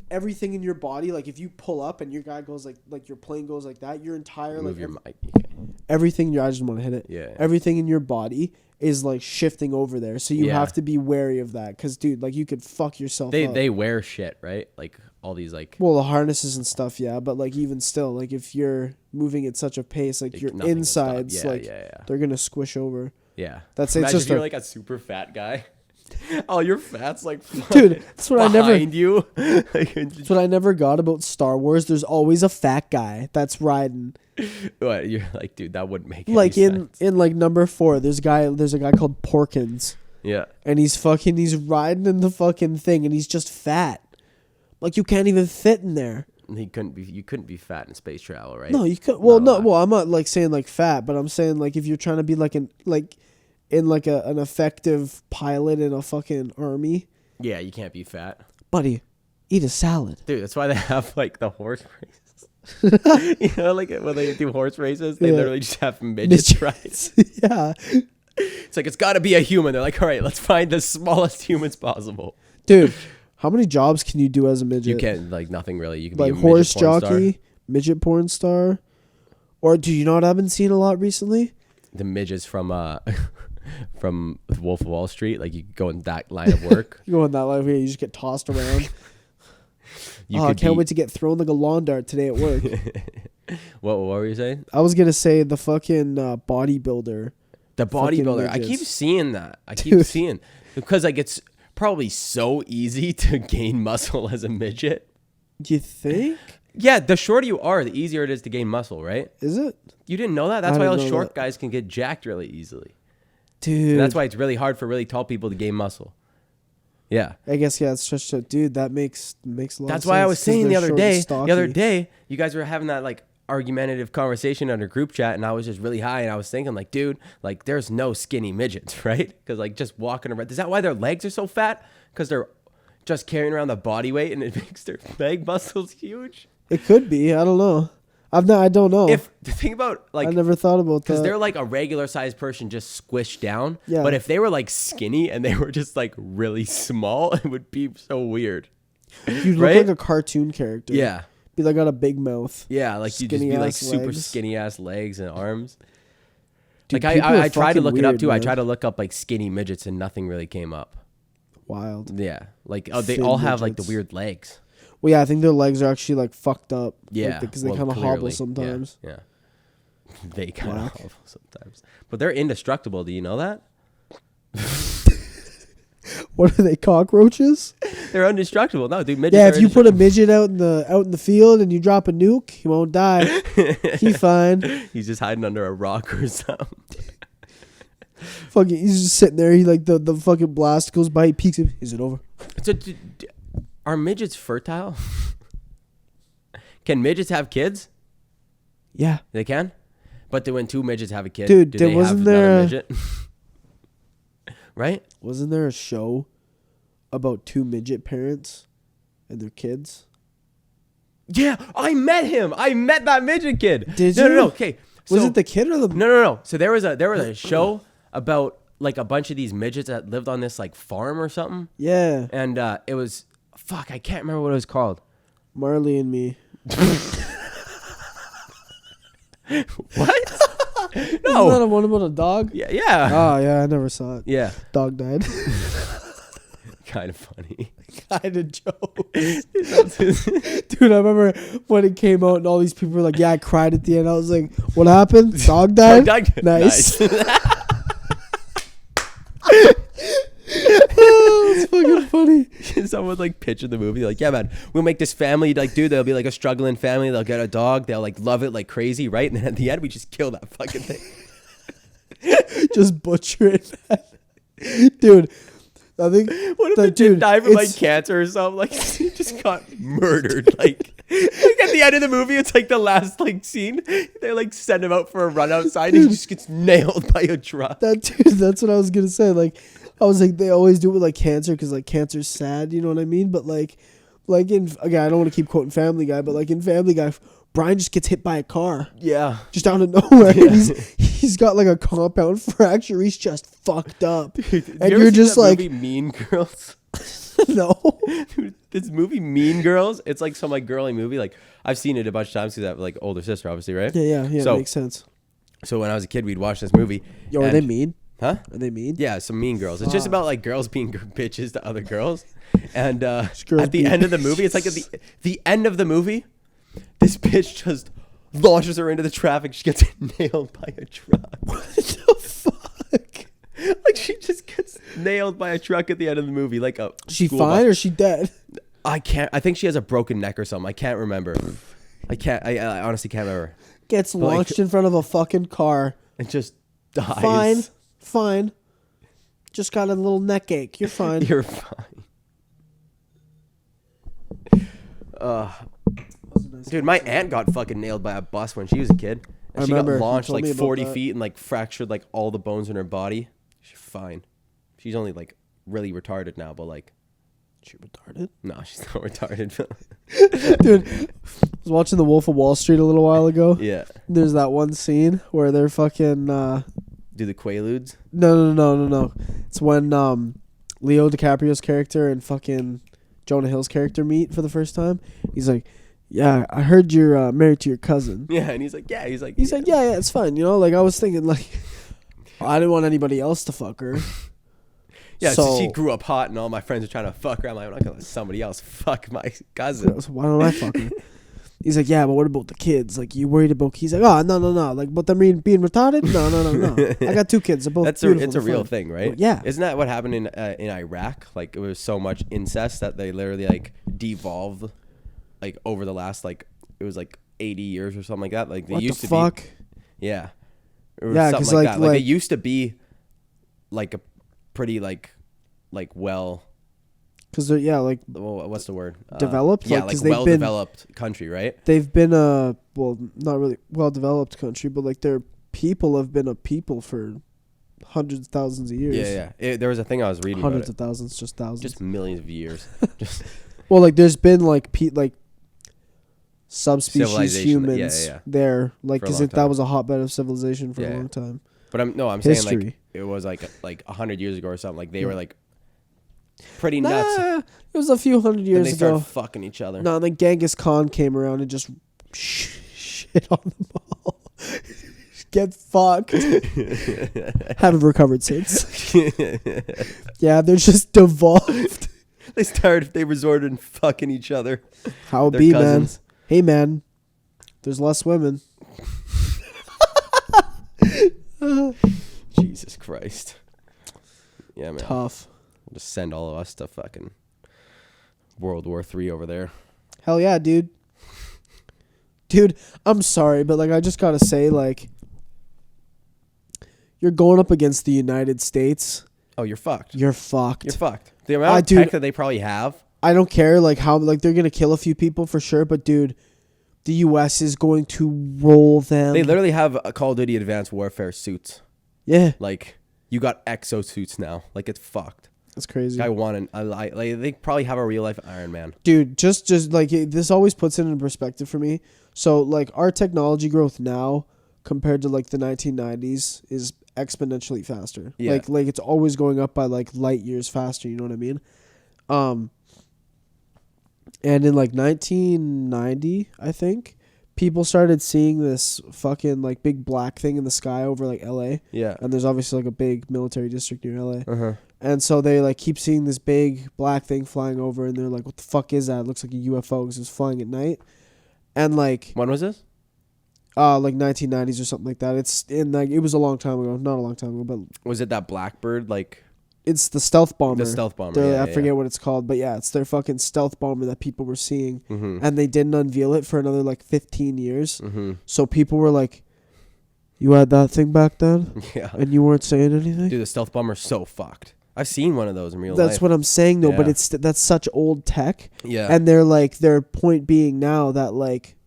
everything in your body, like if you pull up and your guy goes like your plane goes like that, your entire Move like your mic. everything. I just want to hit it. Yeah. Everything in your body is like shifting over there, so you have to be wary of that, because dude, like you could fuck yourself up. They wear shit, right? Like all these like. Well, the harnesses and stuff, yeah, but like even still, like if you're moving at such a pace, like your insides, they're gonna squish over. Yeah, that's Imagine it's just if you're like a super fat guy. Oh, your fat's like dude. That's what I never. Behind you. That's what I never got about Star Wars. There's always a fat guy that's riding. What, you're like, dude, that wouldn't make like any sense. in like number 4. There's a guy called Porkins. Yeah, and he's riding in the fucking thing, and he's just fat. Like you can't even fit in there. You couldn't be fat in space travel, right? No, you could. Well, no. Well, I'm not like saying like fat, but I'm saying like if you're trying to be like an effective pilot in a fucking army. Yeah, you can't be fat. Buddy, eat a salad. Dude, that's why they have like the horse races. You know, like when they do horse races, they literally just have midgets, right? Yeah. It's like, it's got to be a human. They're like, all right, let's find the smallest humans possible. Dude, how many jobs can you do as a midget? You can't, like, nothing really. You can like be a horse midget porn jockey, star. midget porn star. Or do you know what I've been seeing a lot recently? The midgets from Wolf of Wall Street. Like, you go in that line of work. You go in that line where you just get tossed around. I can't wait to get thrown like a lawn dart today at work. What were you saying? I was going to say the fucking bodybuilder. The bodybuilder. I keep seeing that. I keep seeing. Because, like, it's probably so easy to gain muscle as a midget. Do you think? Yeah, the shorter you are, the easier it is to gain muscle, right? Is it? You didn't know that? That's why all short guys can get jacked really easily. Dude. And that's why it's really hard for really tall people to gain muscle. Yeah. I guess, yeah, it's just, dude, that makes a lot of sense. That's why I was saying the other day, you guys were having that, like, argumentative conversation under group chat, and I was just really high, and I was thinking, like, dude, like, there's no skinny midgets, right? Because, like, just walking around, is that why their legs are so fat? Because they're just carrying around the body weight, and it makes their leg muscles huge? It could be. I don't know. I don't know. If the thing about, like, I never thought about that. Because they're like a regular sized person just squished down. Yeah. But if they were like skinny and they were just like really small, it would be so weird. You'd look like a cartoon character. Yeah. Be like got a big mouth. Yeah, like you'd just be like super legs. skinny ass legs and arms. Dude, like I tried to look it up weird, too. man. I tried to look up like skinny midgets and nothing really came up. Wild. Yeah. Like they Thin all have like the midgets. weird legs. Well, yeah, I think their legs are actually like fucked up. Yeah. Because they kind of hobble sometimes. Yeah. They kind of hobble sometimes. But they're indestructible. Do you know that? What are they, cockroaches? They're indestructible. No, dude, midgets. Yeah, if you put a midget out in the field and you drop a nuke, he won't die. He's fine. He's just hiding under a rock or something. Fucking, he's just sitting there. He like the fucking blast goes by. He peeks him. Is it over? So, are midgets fertile? Can midgets have kids? Yeah, They can. But when two midgets have a kid, dude, do they wasn't have there another midget? Right? Wasn't there a show about two midget parents and their kids? Yeah, I met him. I met that midget kid. Did no, you? No. Okay. Was it the kid or the? No. So there was a show about like a bunch of these midgets that lived on this like farm or something. Yeah. And it was I can't remember what it was called. Marley and Me. What? No. Isn't that one about a dog? Yeah. Oh, yeah, I never saw it. Yeah. Dog died. Kind of funny. Kind of joke. Dude, I remember when it came out and all these people were like, yeah, I cried at the end. I was like, what happened? Dog died? Nice. Oh, it's fucking funny. Someone would like pitch in the movie like, yeah, man, we'll make this family like, dude, they'll be like a struggling family. They'll get a dog. They'll like love it like crazy, right? And then at the end, we just kill that fucking thing. Just butcher it. Dude, I think what if the dude died from like cancer or something? Like he just got murdered. Like at the end of the movie, it's like the last like scene. They like send him out for a run outside and he just gets nailed by a truck. That's what I was gonna say. Like I was like, they always do it with like cancer because like cancer's sad, you know what I mean? But like in again, I don't want to keep quoting Family Guy, but like in Family Guy, Brian just gets hit by a car. Yeah. Just out of nowhere. Yeah. And he's got like a compound fracture. He's just fucked up. Dude, and you're just like movie Mean Girls. No. Dude, this movie Mean Girls, it's like some like girly movie. Like I've seen it a bunch of times because I have like older sister, obviously, right? Yeah, so, makes sense. So when I was a kid, we'd watch this movie. Yo, are they mean? Huh? Are they mean? Yeah, some mean girls. It's just about like girls being bitches to other girls. And at girls the end of the movie, it's like at the end of the movie, this bitch just launches her into the traffic. She gets nailed by a truck. What the fuck? Like she just gets nailed by a truck at the end of the movie. Like a she fine or she dead? I think she has a broken neck or something. I can't remember. I honestly can't remember. Gets launched in front of a fucking car. And just dies. Fine. Just got a little neck ache. You're fine. You're fine. Dude, my aunt got fucking nailed by a bus when she was a kid. And she got launched like 40 feet and like fractured like all the bones in her body. She's fine. She's only like really retarded now, but like. She retarded? No, she's not retarded. Dude, I was watching The Wolf of Wall Street a little while ago. Yeah. There's that one scene where they're fucking... Dude, do the Quaaludes? No. It's when Leo DiCaprio's character and fucking Jonah Hill's character meet for the first time. He's like, yeah, I heard you're married to your cousin. Yeah, and he's like, yeah. He's like, yeah, it's fine. You know, like I was thinking, like, I didn't want anybody else to fuck her. Yeah, so she grew up hot, and all my friends are trying to fuck her. I'm like, I'm not gonna let somebody else fuck my cousin. So why don't I fuck her? He's like, yeah, but what about the kids? Like, you worried about? He's like, oh, no. Like, but them being retarded? No. I got 2 kids. They're both beautiful. It's a real thing, right? Well, yeah. Isn't that what happened in Iraq? Like, it was so much incest that they literally like devolved, like over the last like it was like 80 years or something like that. Like they what used the to fuck? be. Yeah. Yeah, because like that. Like it used to be, like a pretty like well. Because they're what's the word? Developed. Yeah, like well-developed country, right? They've been a not really well-developed country, but like their people have been a people for hundreds of thousands of years. Yeah. There was a thing I was reading. Hundreds of thousands, just thousands. Just millions of years. Just well, like there's been like subspecies humans there, like because that was a hotbed of civilization for a long time. But I'm saying like it was like 100 years ago or something. Like they were like. Pretty nuts. It was a few hundred years and they ago. started fucking each other. No, and then Genghis Khan came around and just shit on them all. Get fucked. Haven't recovered since. Yeah, they're just devolved. They resorted and fucking each other. How it be, cousins. Man? Hey, man. There's less women. Jesus Christ. Yeah, man. Tough. Just send all of us to fucking World War III over there. Hell yeah, dude. Dude, I'm sorry, but like I just gotta say, like, you're going up against the United States. Oh, you're fucked. You're fucked. You're fucked. The amount of tech that they probably have. I don't care, like how like they're gonna kill a few people for sure, but dude, the U.S. is going to roll them. They literally have a Call of Duty Advanced Warfare suits. Yeah. Like you got exosuits now. Like it's fucked. That's crazy. Guy won like they probably have a real life Iron Man. Dude, just like this always puts it in perspective for me. So like our technology growth now compared to like the 1990s is exponentially faster. Yeah. Like it's always going up by like light years faster, you know what I mean? And in like 1990, I think, people started seeing this fucking like big black thing in the sky over like LA. Yeah. And there's obviously like a big military district near LA. Uh-huh. And so they like keep seeing this big black thing flying over, and they're like, "What the fuck is that? It looks like a UFO because it's flying at night." And like, when was this? Like 1990s or something like that. It's in like it was a long time ago, not a long time ago, but was it that Blackbird like? It's the stealth bomber. The stealth bomber. Yeah, I forget what it's called, but yeah, it's their fucking stealth bomber that people were seeing, and they didn't unveil it for another like 15 years. So people were like, "You had that thing back then, and you weren't saying anything." Dude, the stealth bomber's so fucked. I've seen one of those in real life. That's what I'm saying though, but that's such old tech. Yeah. And they're like their point being now that like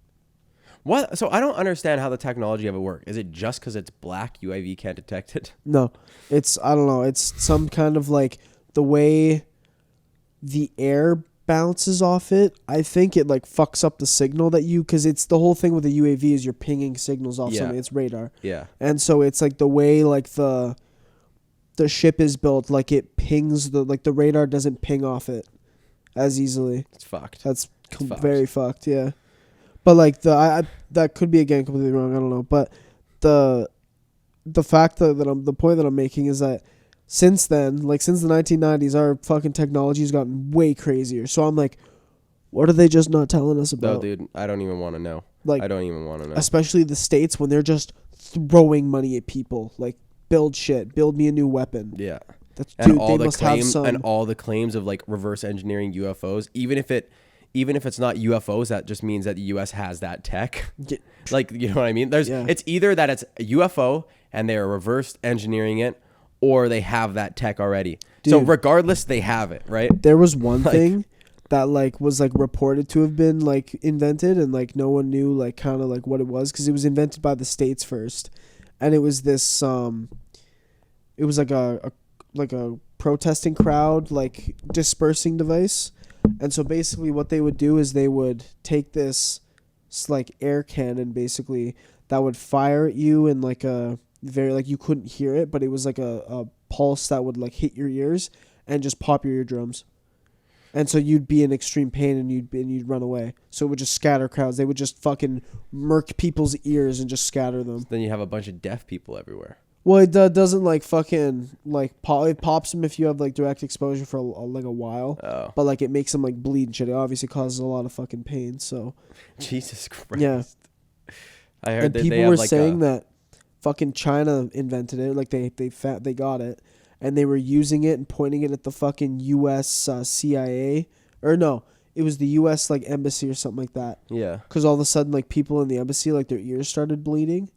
what? So I don't understand how the technology of it works. Is it just because it's black UAV can't detect it? No. It's I don't know. It's some kind of like the way the air bounces off it. I think it like fucks up the signal that because it's the whole thing with the UAV is you're pinging signals off something. It's radar. Yeah. And so it's like the way like the ship is built, like it pings the radar doesn't ping off it as easily. It's fucked. That's very fucked, yeah. But like that could be again completely wrong. I don't know. But the fact that the point that I'm making is that since then, like since the 1990s, our fucking technology has gotten way crazier. So I'm like, what are they just not telling us about? No, dude, I don't even want to know. Like I don't even want to know. Especially the States when they're just throwing money at people, like. Build shit. Build me a new weapon. Yeah. And all the claims of like reverse engineering UFOs, even if it's not UFOs, that just means that the US has that tech. Yeah. Like, you know what I mean? It's either that it's a UFO and they're reverse engineering it, or they have that tech already. Dude, so regardless, they have it, right? There was one thing that like was like reported to have been like invented, and like no one knew like kind of like what it was because it was invented by the States first. And it was this, it was like a protesting crowd, like dispersing device. And so basically what they would do is they would take this like air cannon basically that would fire at you in like a very like you couldn't hear it, but it was like a pulse that would like hit your ears and just pop your eardrums. And so you'd be in extreme pain and you'd run away. So it would just scatter crowds. They would just fucking murk people's ears and just scatter them. Then you have a bunch of deaf people everywhere. Well, it doesn't like fucking like it pops them if you have like direct exposure for like a while. Oh. But like it makes them like bleed and shit. It obviously causes a lot of fucking pain. So Jesus Christ. yeah, I heard and that people they were have like saying that fucking China invented it. Like they got it, and they were using it and pointing it at the fucking U.S. CIA or no, it was the U.S. like embassy or something like that. Yeah. Because all of a sudden like people in the embassy like their ears started bleeding.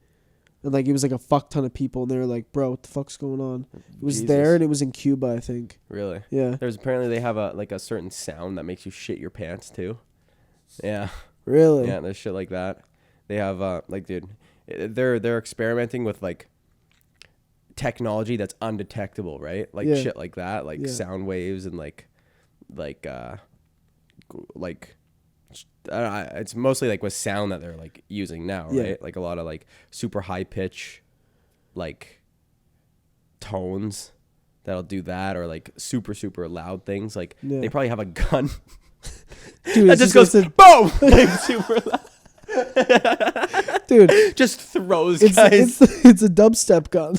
And, like, it was, like, a fuck ton of people. And they were like, bro, what the fuck's going on? It was there, and it was in Cuba, I think. Really? Yeah. There's apparently they have a certain sound that makes you shit your pants, too. Yeah. Really? Yeah, there's shit like that. They have, like, dude, they're experimenting with, like, technology that's undetectable, right? Like, shit like that. Like, sound waves and, like, it's mostly like with sound that they're like using now, right? Like a lot of like super high pitch like tones that'll do that, or like super loud things. Like they probably have a gun Dude, that just goes boom like super loud. Dude, just throws guys. It's a dubstep gun.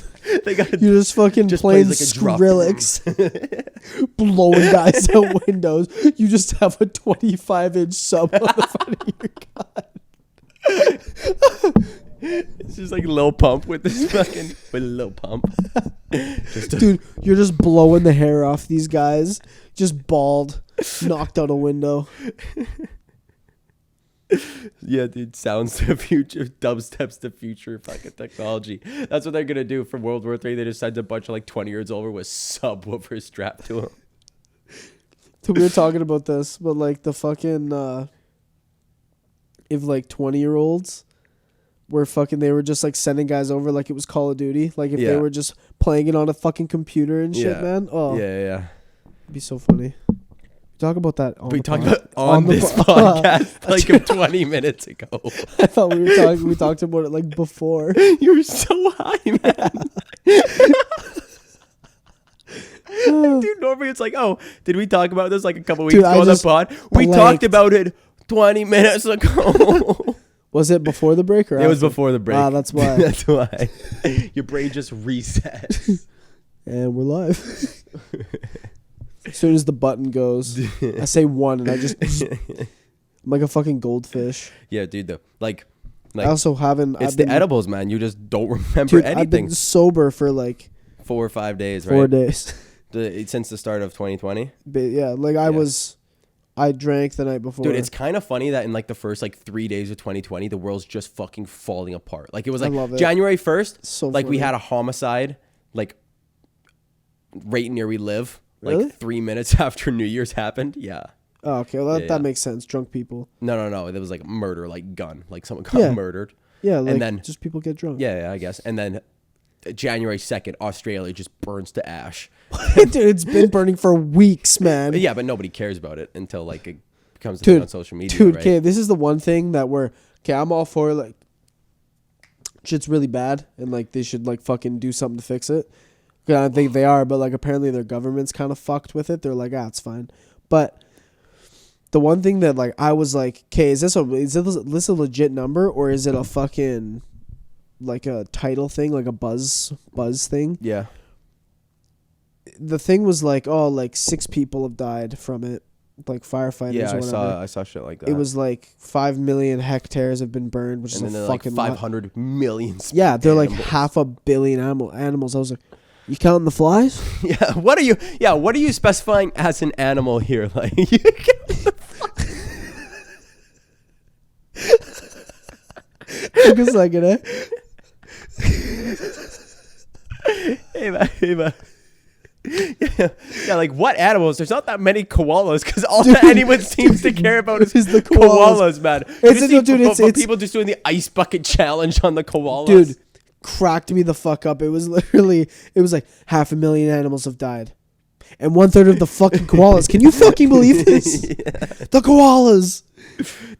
You're just fucking just playing like Skrillex, blowing guys out windows. You just have a 25-inch sub on the front of your gun. It's just like Lil Pump with this fucking Lil Pump. Dude, you're just blowing the hair off these guys, just bald, knocked out a window. Yeah, dude, sounds to future, dubsteps to future fucking technology. That's what they're gonna do for World War III. They just send a bunch of like 20-years over with subwoofers strapped to them. So we were talking about this, but like the fucking if like 20-year-olds were fucking, they were just like sending guys over like it was Call of Duty. Like if they were just playing it on a fucking computer and shit, man. Oh yeah. It'd be so funny. Talk about that on we the talked pod. about on this podcast like 20 minutes ago. I thought we talked about it like before. You were so high, man. Dude, normally it's like, oh, did we talk about this like a couple weeks ago on the pod? We talked about it 20 minutes ago. Was it before the break or after? It was before the break. Ah, that's why. That's why. Your brain just resets. And we're live. As soon as the button goes, I say one and I'm like a fucking goldfish. Yeah, dude, like I also haven't. It's the edibles, man. You just don't remember anything. I've been sober for like 4 or 5 days, right? 4 days. Since the start of 2020? But yeah, like I drank the night before. Dude, it's kind of funny that in like the first like 3 days of 2020, the world's just fucking falling apart. Like it was like January 1st, so like funny. We had a homicide like right near we live. Really? Like 3 minutes after New Year's happened. Yeah. Oh, okay. Well, that makes sense. Drunk people. No. It was like murder, like gun. Like someone got murdered. Yeah, like and then, just people get drunk. Yeah, I guess. And then January 2nd, Australia just burns to ash. Dude, it's been burning for weeks, man. Yeah, but nobody cares about it until like it becomes a thing on social media. Dude, right? okay, this is the one thing that I'm all for, like, shit's really bad and like they should like fucking do something to fix it. I don't think they are, but like apparently their government's kind of fucked with it. They're like, it's fine. But the one thing that like I was like, okay, is this a legit number or is it a fucking like a title thing, like a buzz thing? Yeah. The thing was like, oh, like 6 people have died from it, like firefighters. Yeah, or whatever. I saw shit like that. It was like 5 million hectares have been burned, which and is then a fucking like 500 million. Yeah, they're animals. like 500 million animals. I was like, you counting the flies? Yeah. What are you specifying as an animal here? Like, you took a second, eh? Hey man. Yeah, like what animals? There's not that many koalas because all that anyone seems to care about is the koalas, man. People just doing the ice bucket challenge on the koalas. Dude, cracked me the fuck up. It was like 500,000 animals have died. And 1/3 of the fucking koalas. Can you fucking believe this? Yeah. The koalas.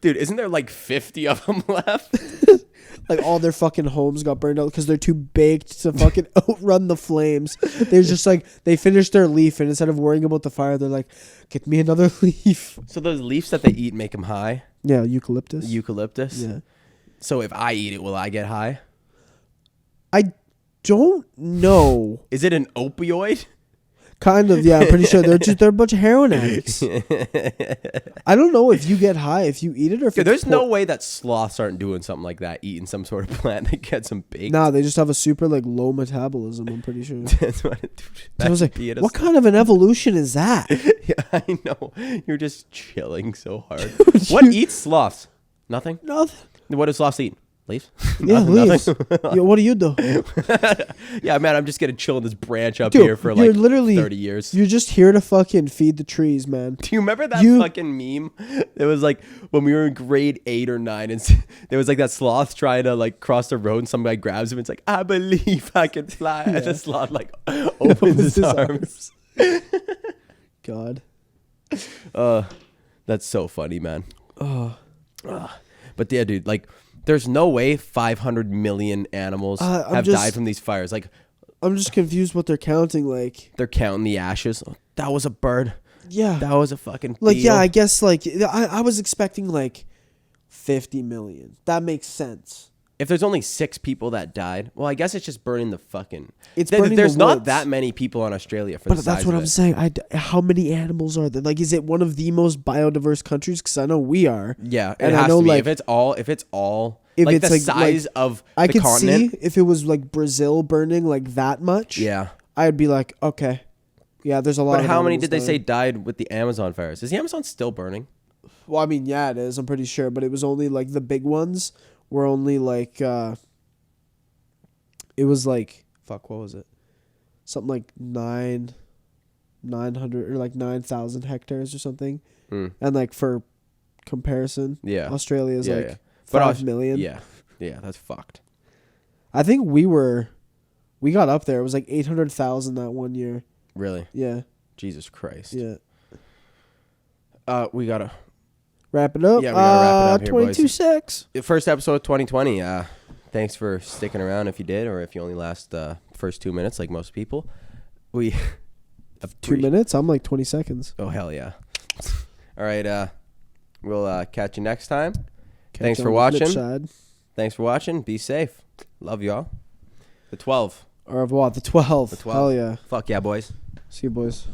Dude, isn't there like 50 of them left? Like all their fucking homes got burned out because they're too baked to fucking outrun the flames. They're just like, they finished their leaf and instead of worrying about the fire, they're like, get me another leaf. So those leaves that they eat make them high? Yeah, eucalyptus. Eucalyptus? Yeah. So if I eat it, will I get high? I don't know. Is it an opioid? Kind of, yeah. I'm pretty sure they're a bunch of heroin addicts. I don't know if you get high if you eat it or if There's no way that sloths aren't doing something like that, eating some sort of plant that gets them baked. Nah, they just have a super like low metabolism. I'm pretty sure. That's what it, So I was like, what kind of an evolution is that? Yeah, I know. You're just chilling so hard. What eats sloths? Nothing? Nothing. What does sloths eat? Leaves? Yeah, leaves. Yo, what do you do? Yeah, man, I'm just going to chill in this branch up Dude, here for you're like literally 30 years. You're just here to fucking feed the trees, man. Do you remember that fucking meme? It was like when we were in grade 8 or 9 and there was like that sloth trying to like cross the road and some guy grabs him and it's like, I believe I can fly. Yeah. And the sloth like opens his arms. God. That's so funny, man. But yeah, dude, like there's no way 500 million animals have died from these fires. Like, I'm just confused what they're counting. Like, they're counting the ashes. Oh, that was a bird. Yeah, that was a fucking like beetle. Yeah, I guess like I was expecting like 50 million. That makes sense. If there's only 6 people that died, well, I guess it's just burning the fucking. Burning there's the not woods. that many people on Australia for but the size that's what of I'm it. saying. How many animals are there? Like, is it one of the most biodiverse countries? Because I know we are. Yeah, and it has I know to be. like if it's all if like it's the like, size of I the could continent. see if it was like Brazil burning like that much. Yeah, I'd be like, okay, yeah, there's a lot. But how many did they dying. say died with the Amazon fires? Is the Amazon still burning? Well, I mean, yeah, it is. I'm pretty sure, but it was only like the big ones were only like. It was like fuck. What was it? Something like 900 or like 9,000 hectares or something. And like for comparison, yeah, Australia is like yeah. 5 million. Yeah, that's fucked. I think we got up there. It was like 800,000 that one year. Really? Yeah. Jesus Christ. Yeah. We gotta wrap it up. Yeah, we gotta wrap it up here, 22 boys. secs. First episode of 2020. Thanks for sticking around if you did, or if you only last first 2 minutes like most people. We 2 minutes? I'm like 20 seconds. Oh, hell yeah. All right. We'll catch you next time. Thanks for watching. Thanks for watching. Be safe. Love y'all. The 12. Au revoir. The 12. The 12. Hell yeah. Fuck yeah, boys. See you, boys.